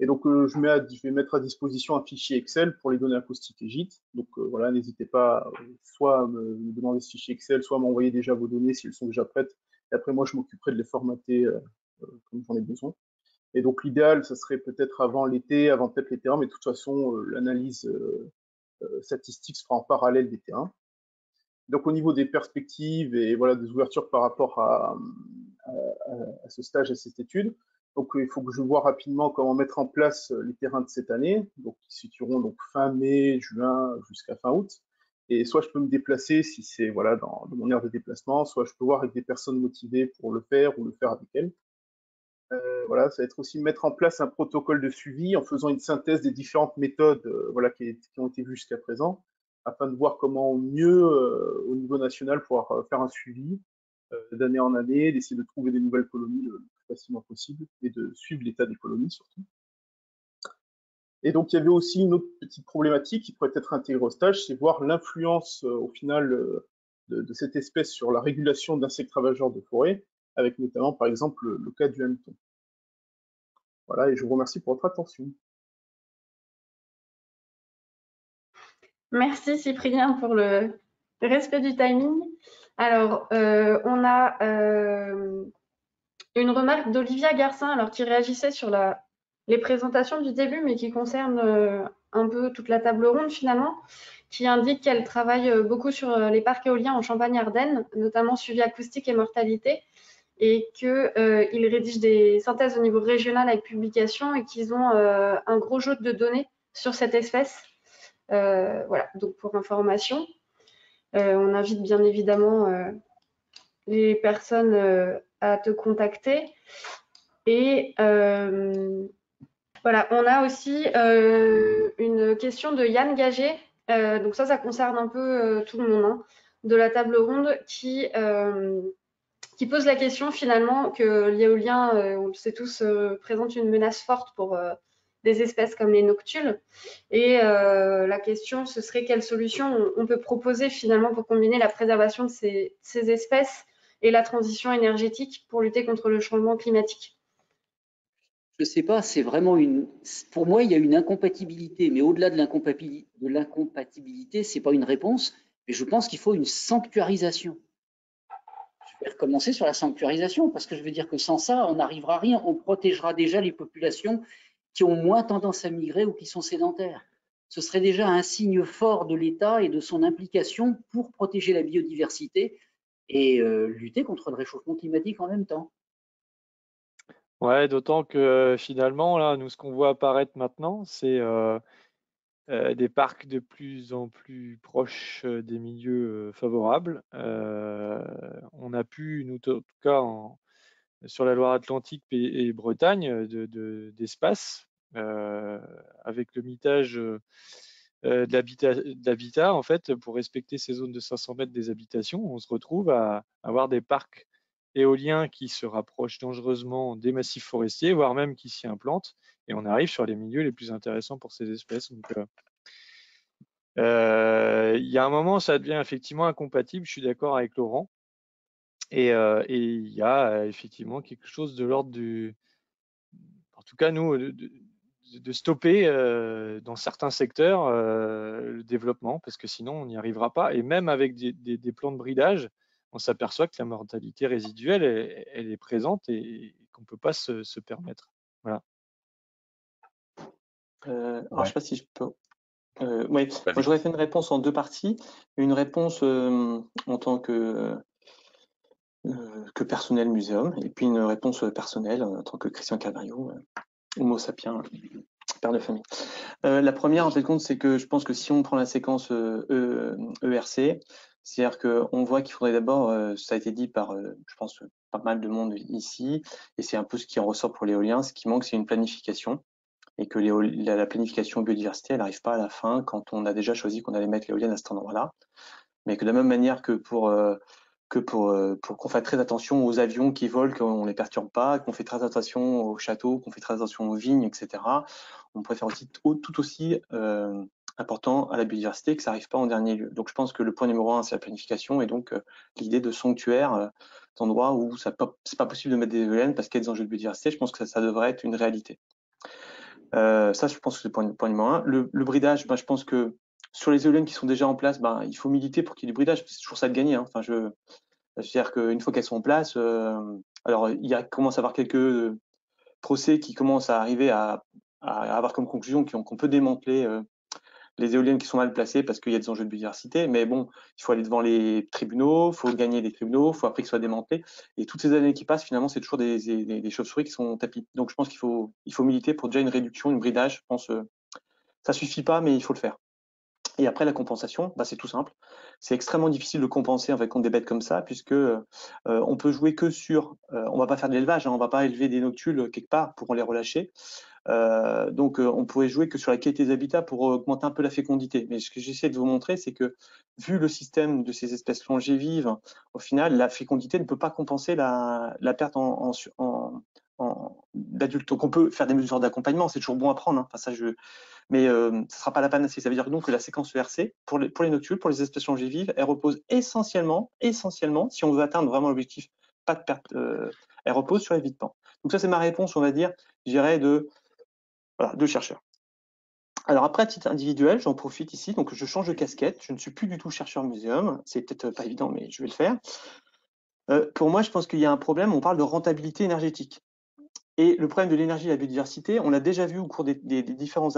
Et donc, je vais mettre à disposition un fichier Excel pour les données acoustiques et gîtes. Donc, voilà, n'hésitez pas soit à me demander ce fichier Excel, soit à m'envoyer déjà vos données si elles sont déjà prêtes. Et après, moi, je m'occuperai de les formater comme j'en ai besoin. Et donc, l'idéal, ça serait peut-être avant l'été, avant peut-être les terrains, mais de toute façon, l'analyse statistique se fera en parallèle des terrains. Donc, au niveau des perspectives et voilà, des ouvertures par rapport à ce stage, à cette étude, donc, il faut que je vois rapidement comment mettre en place les terrains de cette année, donc qui se situeront donc fin mai, juin jusqu'à fin août. Et soit je peux me déplacer si c'est voilà dans mon aire de déplacement, soit je peux voir avec des personnes motivées pour le faire ou le faire avec elles. Voilà, ça va être aussi mettre en place un protocole de suivi en faisant une synthèse des différentes méthodes voilà, qui ont été vues jusqu'à présent, afin de voir comment mieux, au niveau national, pouvoir faire un suivi d'année en année, d'essayer de trouver des nouvelles colonies le plus facilement possible et de suivre l'état des colonies surtout. Et donc il y avait aussi une autre petite problématique qui pourrait être intégrée au stage, c'est voir l'influence au final de cette espèce sur la régulation d'insectes ravageurs de forêt, avec notamment par exemple le cas du hanneton. Voilà, et je vous remercie pour votre attention. Merci Cyprien pour le respect du timing. Alors, on a une remarque d'Olivia Garcin, alors qui réagissait sur les présentations du début, mais qui concerne un peu toute la table ronde finalement, qui indique qu'elle travaille beaucoup sur les parcs éoliens en Champagne-Ardenne, notamment suivi acoustique et mortalité, et qu'ils rédigent des synthèses au niveau régional avec publication et qu'ils ont un gros jeu de données sur cette espèce. Voilà, donc pour information, on invite bien évidemment les personnes à te contacter. Et voilà, on a aussi une question de Yann Gagé. Donc ça concerne un peu tout le monde, hein, de la table ronde, qui pose la question finalement que l'éolien, on le sait tous, présente une menace forte pour des espèces comme les noctules. Et la question, ce serait quelle solution on peut proposer finalement pour combiner la préservation de ces espèces et la transition énergétique pour lutter contre le changement climatique. Je ne sais pas, c'est vraiment pour moi, il y a une incompatibilité, mais au-delà de l'incompatibilité, ce n'est pas une réponse, mais je pense qu'il faut une sanctuarisation. Je vais recommencer sur la sanctuarisation, parce que je veux dire que sans ça, on n'arrivera à rien. On protégera déjà les populations qui ont moins tendance à migrer ou qui sont sédentaires. Ce serait déjà un signe fort de l'État et de son implication pour protéger la biodiversité et lutter contre le réchauffement climatique en même temps. Ouais, d'autant que finalement, là, nous, ce qu'on voit apparaître maintenant, c'est des parcs de plus en plus proches des milieux favorables. On a pu, nous, en tout cas, sur la Loire-Atlantique et Bretagne, d'espace, avec le mitage de l'habitat, en fait, pour respecter ces zones de 500 mètres des habitations, on se retrouve à avoir des parcs éoliens qui se rapprochent dangereusement des massifs forestiers, voire même qui s'y implantent, et on arrive sur les milieux les plus intéressants pour ces espèces. Donc, il y a un moment, ça devient effectivement incompatible, je suis d'accord avec Laurent, et il y a effectivement quelque chose de l'ordre du... En tout cas, nous, de stopper dans certains secteurs le développement, parce que sinon on n'y arrivera pas. Et même avec des plans de bridage, on s'aperçoit que la mortalité résiduelle, elle est présente et qu'on ne peut pas se permettre. Voilà. Alors, je Ouais. ne sais pas si je peux. Oui, moi Vas-y. j'aurais fait une réponse en deux parties. Une réponse en tant que personnel muséum, et puis une réponse personnelle en tant que Christian Cavario, homo sapiens, père de famille. La première, en fait, compte, c'est que je pense que si on prend la séquence ERC, c'est-à-dire qu'on voit qu'il faudrait d'abord, ça a été dit par, je pense, pas mal de monde ici, et c'est un peu ce qui en ressort pour l'éolien, ce qui manque, c'est une planification, et que la planification biodiversité, elle n'arrive pas à la fin quand on a déjà choisi qu'on allait mettre l'éolienne à cet endroit-là, mais que de la même manière que pour qu'on fasse très attention aux avions qui volent, qu'on ne les perturbe pas, qu'on fait très attention aux châteaux, qu'on fait très attention aux vignes, etc. On préfère aussi tout aussi important à la biodiversité, que ça n'arrive pas en dernier lieu. Donc je pense que le point numéro 1, c'est la planification, et donc l'idée de sanctuaire, d'endroits où c'est pas possible de mettre des éoliennes parce qu'il y a des enjeux de biodiversité. Je pense que ça devrait être une réalité. Ça, je pense que c'est le point numéro 1. Le bridage, je pense que sur les éoliennes qui sont déjà en place, il faut militer pour qu'il y ait du bridage. C'est toujours ça de gagner. Enfin, c'est-à-dire qu'une fois qu'elles sont en place, alors il commence à y avoir quelques procès qui commencent à arriver à avoir comme conclusion qu'on peut démanteler les éoliennes qui sont mal placées parce qu'il y a des enjeux de biodiversité. Mais bon, il faut aller devant les tribunaux, il faut gagner des tribunaux, il faut après qu'ils soient démantelés. Et toutes ces années qui passent, finalement, c'est toujours des chauves-souris qui sont tapis. Donc je pense qu'il faut militer pour déjà une réduction, une bridage. Je pense ça suffit pas, mais il faut le faire. Et après, la compensation, c'est tout simple. C'est extrêmement difficile de compenser en fait, contre des bêtes comme ça, puisque on peut jouer que sur... on va pas faire de l'élevage, on va pas élever des noctules quelque part pour les relâcher. Donc, on pourrait jouer que sur la qualité des habitats pour augmenter un peu la fécondité. Mais ce que j'essaie de vous montrer, c'est que vu le système de ces espèces longévives, au final, la fécondité ne peut pas compenser la perte d'adultes. Donc, on peut faire des mesures d'accompagnement, c'est toujours bon à prendre. Hein. Enfin, mais ce ne sera pas la panacée. Ça veut dire donc que la séquence ERC, pour les noctules, pour les espèces longévives, elle repose essentiellement, si on veut atteindre vraiment l'objectif, pas de perte, elle repose sur les vides-pans. Donc ça, c'est ma réponse, on va dire, je dirais, de chercheurs. Alors après, à titre individuel, j'en profite ici, donc je change de casquette, je ne suis plus du tout chercheur muséum, c'est peut-être pas évident, mais je vais le faire. Pour moi, je pense qu'il y a un problème, on parle de rentabilité énergétique. Et le problème de l'énergie et de la biodiversité, on l'a déjà vu au cours des différents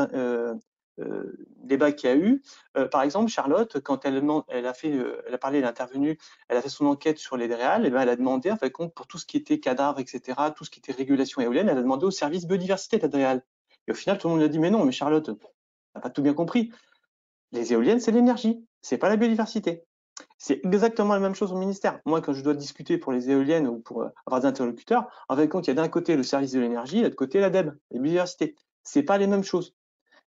débats qu'il y a eu. Par exemple, Charlotte, quand elle a parlé, elle est intervenue, elle a fait son enquête sur les DREAL, et elle a demandé, en fait, pour tout ce qui était cadavres, etc., tout ce qui était régulation éolienne, elle a demandé au service biodiversité de la DREAL. Et au final, tout le monde lui a dit, mais non, mais Charlotte, tu n'as pas tout bien compris. Les éoliennes, c'est l'énergie, c'est pas la biodiversité. C'est exactement la même chose au ministère. Moi, quand je dois discuter pour les éoliennes ou pour avoir des interlocuteurs, en fait, compte, il y a d'un côté le service de l'énergie, de l'autre côté l'ADEME, la biodiversité. C'est pas les mêmes choses.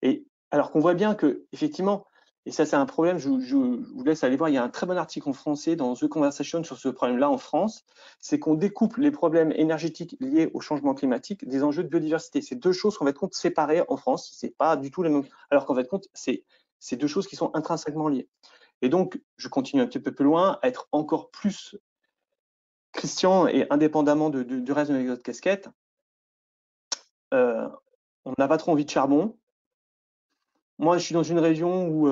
Et alors qu'on voit bien que, effectivement, et ça c'est un problème, je vous laisse aller voir, il y a un très bon article en français dans The Conversation sur ce problème-là en France, c'est qu'on découpe les problèmes énergétiques liés au changement climatique des enjeux de biodiversité. C'est deux choses qu'on va être compte séparées en France, c'est pas du tout les mêmes, alors qu'en fait compte, c'est deux choses qui sont intrinsèquement liées. Et donc, je continue un petit peu plus loin, à être encore plus Christian et indépendamment du reste de mes autres casquettes. On n'a pas trop envie de charbon. Moi, je suis dans une région où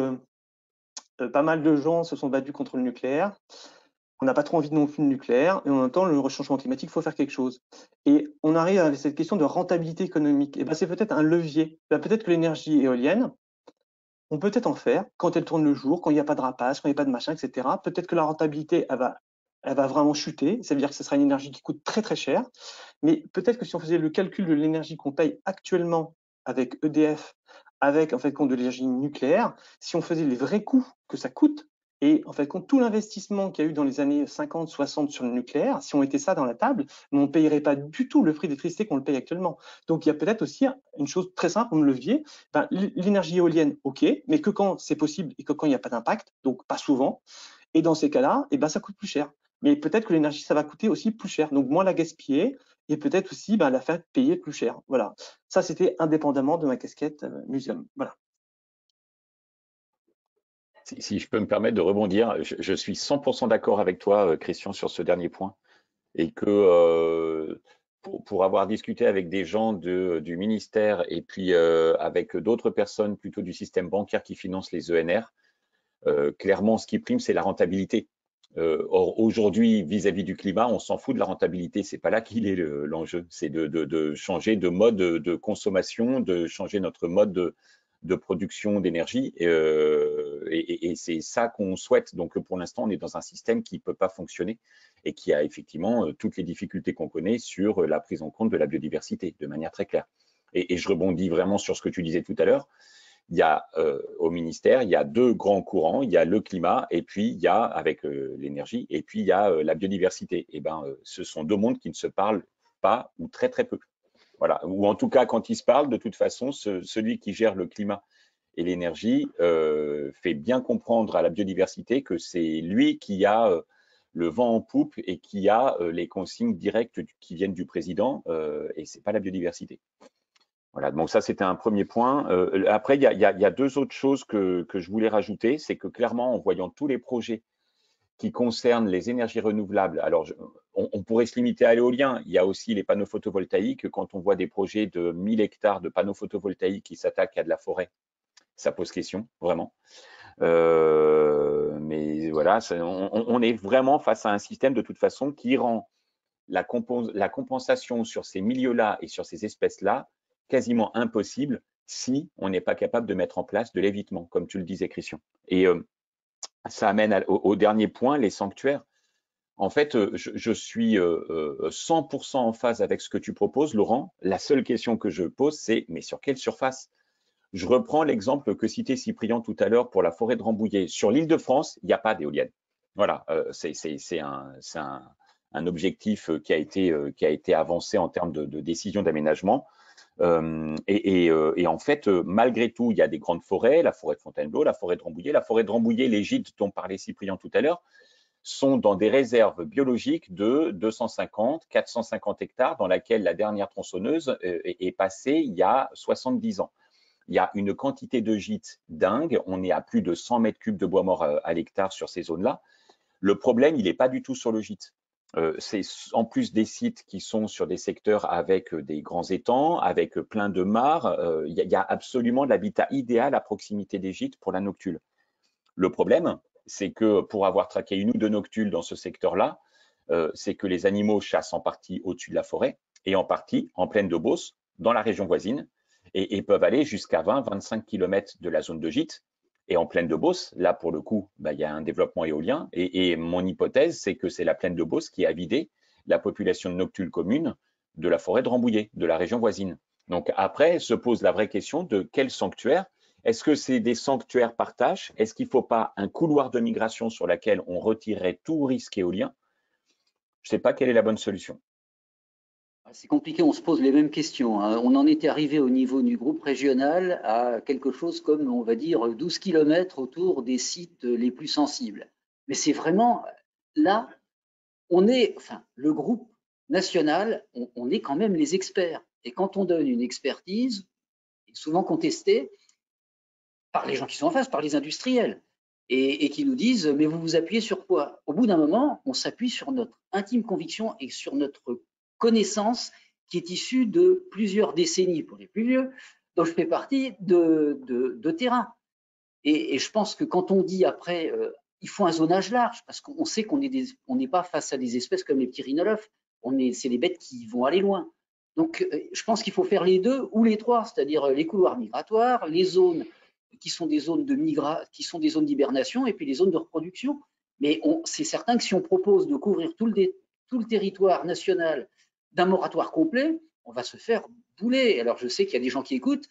pas mal de gens se sont battus contre le nucléaire. On n'a pas trop envie non plus de nucléaire. Et en même temps, le réchauffement climatique, il faut faire quelque chose. Et on arrive à cette question de rentabilité économique. Et c'est peut-être un levier. Peut-être que l'énergie éolienne, on peut peut-être en faire quand elle tourne le jour, quand il n'y a pas de rapace, quand il n'y a pas de machin, etc. Peut-être que la rentabilité, elle va vraiment chuter. Ça veut dire que ce sera une énergie qui coûte très, très cher. Mais peut-être que si on faisait le calcul de l'énergie qu'on paye actuellement avec EDF avec en fait compte de l'énergie nucléaire, si on faisait les vrais coûts que ça coûte, et en fait compte tout l'investissement qu'il y a eu dans les années 50, 60 sur le nucléaire, si on mettait ça dans la table, on ne payerait pas du tout le prix d'électricité qu'on le paye actuellement. Donc il y a peut-être aussi une chose très simple comme levier, ben, l'énergie éolienne, ok, mais que quand c'est possible et que quand il n'y a pas d'impact, donc pas souvent, et dans ces cas-là, eh ben, ça coûte plus cher. Mais peut-être que l'énergie, ça va coûter aussi plus cher. Donc moins la gaspiller et peut-être aussi la faire payer plus cher. Voilà. Ça, c'était indépendamment de ma casquette muséum. Voilà. Si je peux me permettre de rebondir, je suis 100% d'accord avec toi, Christian, sur ce dernier point. Et que pour avoir discuté avec des gens du ministère et puis avec d'autres personnes plutôt du système bancaire qui financent les ENR, clairement, ce qui prime, c'est la rentabilité. Or, aujourd'hui, vis-à-vis du climat, on s'en fout de la rentabilité. C'est pas là qu'il est l'enjeu. C'est de changer de mode de consommation, de changer notre mode de production d'énergie. Et c'est ça qu'on souhaite. Donc, pour l'instant, on est dans un système qui ne peut pas fonctionner et qui a effectivement toutes les difficultés qu'on connaît sur la prise en compte de la biodiversité, de manière très claire. Et je rebondis vraiment sur ce que tu disais tout à l'heure. Il y a au ministère, il y a deux grands courants, il y a le climat et puis il y a avec l'énergie et puis il y a la biodiversité. Et ben, ce sont deux mondes qui ne se parlent pas ou très très peu. Voilà. Ou en tout cas, quand ils se parlent, de toute façon, celui qui gère le climat et l'énergie fait bien comprendre à la biodiversité que c'est lui qui a le vent en poupe et qui a les consignes directes qui viennent du président et c'est pas la biodiversité. Voilà, donc ça, c'était un premier point. Après, il y a deux autres choses que je voulais rajouter. C'est que clairement, en voyant tous les projets qui concernent les énergies renouvelables, alors on pourrait se limiter à l'éolien. Il y a aussi les panneaux photovoltaïques. Quand on voit des projets de 1000 hectares de panneaux photovoltaïques qui s'attaquent à de la forêt, ça pose question, vraiment. Mais voilà, on est vraiment face à un système de toute façon qui rend la compensation sur ces milieux-là et sur ces espèces-là quasiment impossible si on n'est pas capable de mettre en place de l'évitement, comme tu le disais, Christian. Et ça amène au dernier point, les sanctuaires. En fait, je suis 100% en phase avec ce que tu proposes, Laurent. La seule question que je pose, c'est mais sur quelle surface? Je reprends l'exemple que citait Cyprien tout à l'heure pour la forêt de Rambouillet. Sur l'île de France, il n'y a pas d'éolienne. Voilà, c'est un objectif qui a été avancé en termes de décision d'aménagement. Et en fait, malgré tout, il y a des grandes forêts, la forêt de Fontainebleau, la forêt de Rambouillet. La forêt de Rambouillet, les gîtes dont parlait Cyprien tout à l'heure, sont dans des réserves biologiques de 250, 450 hectares dans laquelle la dernière tronçonneuse est passée il y a 70 ans. Il y a une quantité de gîtes dingue. On est à plus de 100 mètres cubes de bois mort à l'hectare sur ces zones-là. Le problème, il n'est pas du tout sur le gîte. C'est en plus des sites qui sont sur des secteurs avec des grands étangs, avec plein de mares. Il y a absolument l'habitat idéal à proximité des gîtes pour la noctule. Le problème, c'est que pour avoir traqué une ou deux noctules dans ce secteur-là, c'est que les animaux chassent en partie au-dessus de la forêt et en partie en plaine de Beauce, dans la région voisine, et peuvent aller jusqu'à 20-25 km de la zone de gîte. Et en plaine de Beauce, là, pour le coup, il y a un développement éolien. Et mon hypothèse, c'est que c'est la plaine de Beauce qui a vidé la population de noctules commune de la forêt de Rambouillet, de la région voisine. Donc après, se pose la vraie question de quel sanctuaire. Est-ce que c'est des sanctuaires par tâche? Est-ce qu'il ne faut pas un couloir de migration sur lequel on retirerait tout risque éolien? Je ne sais pas quelle est la bonne solution. C'est compliqué, on se pose les mêmes questions. On en était arrivé au niveau du groupe régional à quelque chose comme, on va dire, 12 km autour des sites les plus sensibles. Mais c'est vraiment, là, le groupe national, on est quand même les experts. Et quand on donne une expertise, souvent contestée par les gens qui sont en face, par les industriels, et qui nous disent, mais vous vous appuyez sur quoi? Au bout d'un moment, on s'appuie sur notre intime conviction et sur notre connaissance qui est issue de plusieurs décennies, pour les plus vieux, dont je fais partie, de terrain. Et je pense que quand on dit après, il faut un zonage large, parce qu'on sait qu'on n'est pas face à des espèces comme les petits rhinolophes, c'est des bêtes qui vont aller loin. Donc, je pense qu'il faut faire les deux ou les trois, c'est-à-dire les couloirs migratoires, les zones qui sont des zones d'hibernation et puis les zones de reproduction. Mais c'est certain que si on propose de couvrir tout le territoire national d'un moratoire complet, on va se faire bouler. Alors, je sais qu'il y a des gens qui écoutent.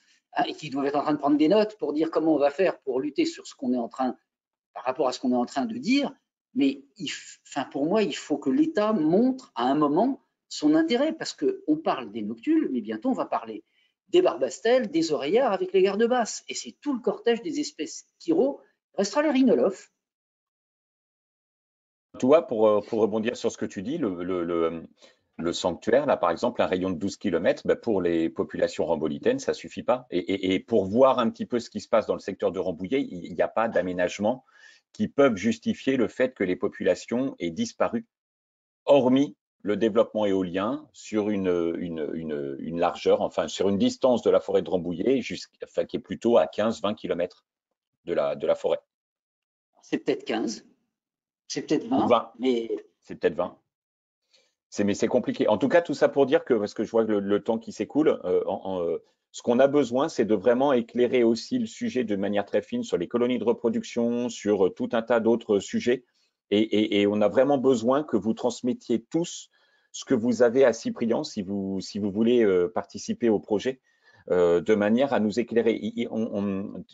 et qui doivent être en train de prendre des notes pour dire comment on va faire pour lutter sur ce qu'on est en train, par rapport à ce qu'on est en train de dire. Mais pour moi, il faut que l'État montre à un moment son intérêt, parce qu'on parle des noctules, mais bientôt on va parler des barbastelles, des oreillards avec les gardes basses. Et c'est tout le cortège des espèces chiro. Il restera les rhinolophes. Tu vois, pour rebondir sur ce que tu dis, le sanctuaire, là, par exemple, un rayon de 12 km, pour les populations rambolitaines, ça suffit pas. Et pour voir un petit peu ce qui se passe dans le secteur de Rambouillet, il n'y a pas d'aménagement qui peuvent justifier le fait que les populations aient disparu, hormis le développement éolien sur une largeur, enfin sur une distance de la forêt de Rambouillet, qui est plutôt à 15-20 km de la forêt. C'est peut-être 15, c'est peut-être 20, mais c'est peut-être 20. Mais c'est compliqué. En tout cas, tout ça pour dire que, parce que je vois que le temps qui s'écoule, ce qu'on a besoin, c'est de vraiment éclairer aussi le sujet de manière très fine sur les colonies de reproduction, sur tout un tas d'autres sujets. Et on a vraiment besoin que vous transmettiez tous ce que vous avez à Cyprien, si vous voulez participer au projet, de manière à nous éclairer.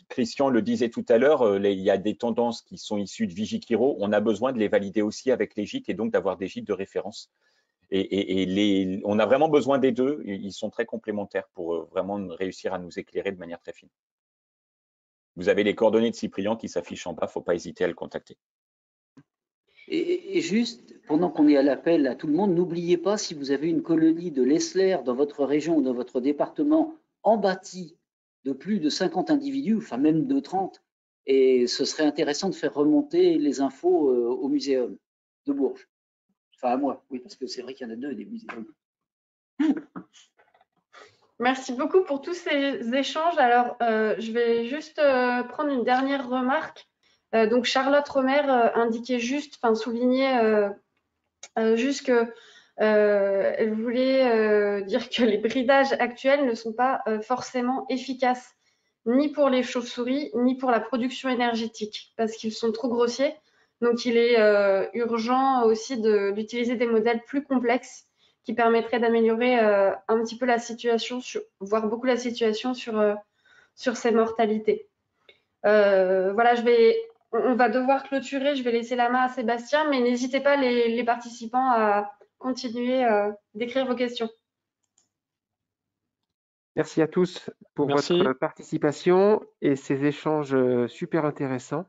Christian le disait tout à l'heure, il y a des tendances qui sont issues de Vigikiro. On a besoin de les valider aussi avec les gîtes et donc d'avoir des gîtes de référence. On a vraiment besoin des deux. Ils sont très complémentaires pour vraiment réussir à nous éclairer de manière très fine. Vous avez les coordonnées de Cyprien qui s'affichent en bas. Il ne faut pas hésiter à le contacter. Et juste, pendant qu'on est à l'appel à tout le monde, n'oubliez pas, si vous avez une colonie de Lessler dans votre région ou dans votre département en bâti de plus de 50 individus, enfin même de 30, et ce serait intéressant de faire remonter les infos au muséum de Bourges. Enfin à moi, oui, parce que c'est vrai qu'il y en a deux des muséums. Merci beaucoup pour tous ces échanges. Alors, je vais juste prendre une dernière remarque. Donc, Charlotte Romer indiquait juste, enfin soulignait juste que elle voulait dire que les bridages actuels ne sont pas forcément efficaces, ni pour les chauves-souris, ni pour la production énergétique, parce qu'ils sont trop grossiers. Donc, il est urgent aussi d'utiliser des modèles plus complexes qui permettraient d'améliorer un petit peu la situation, voire beaucoup la situation sur ces mortalités. Voilà, on va devoir clôturer. Je vais laisser la main à Sébastien, mais n'hésitez pas les participants à continuer d'écrire vos questions. Merci à tous pour votre participation et ces échanges super intéressants.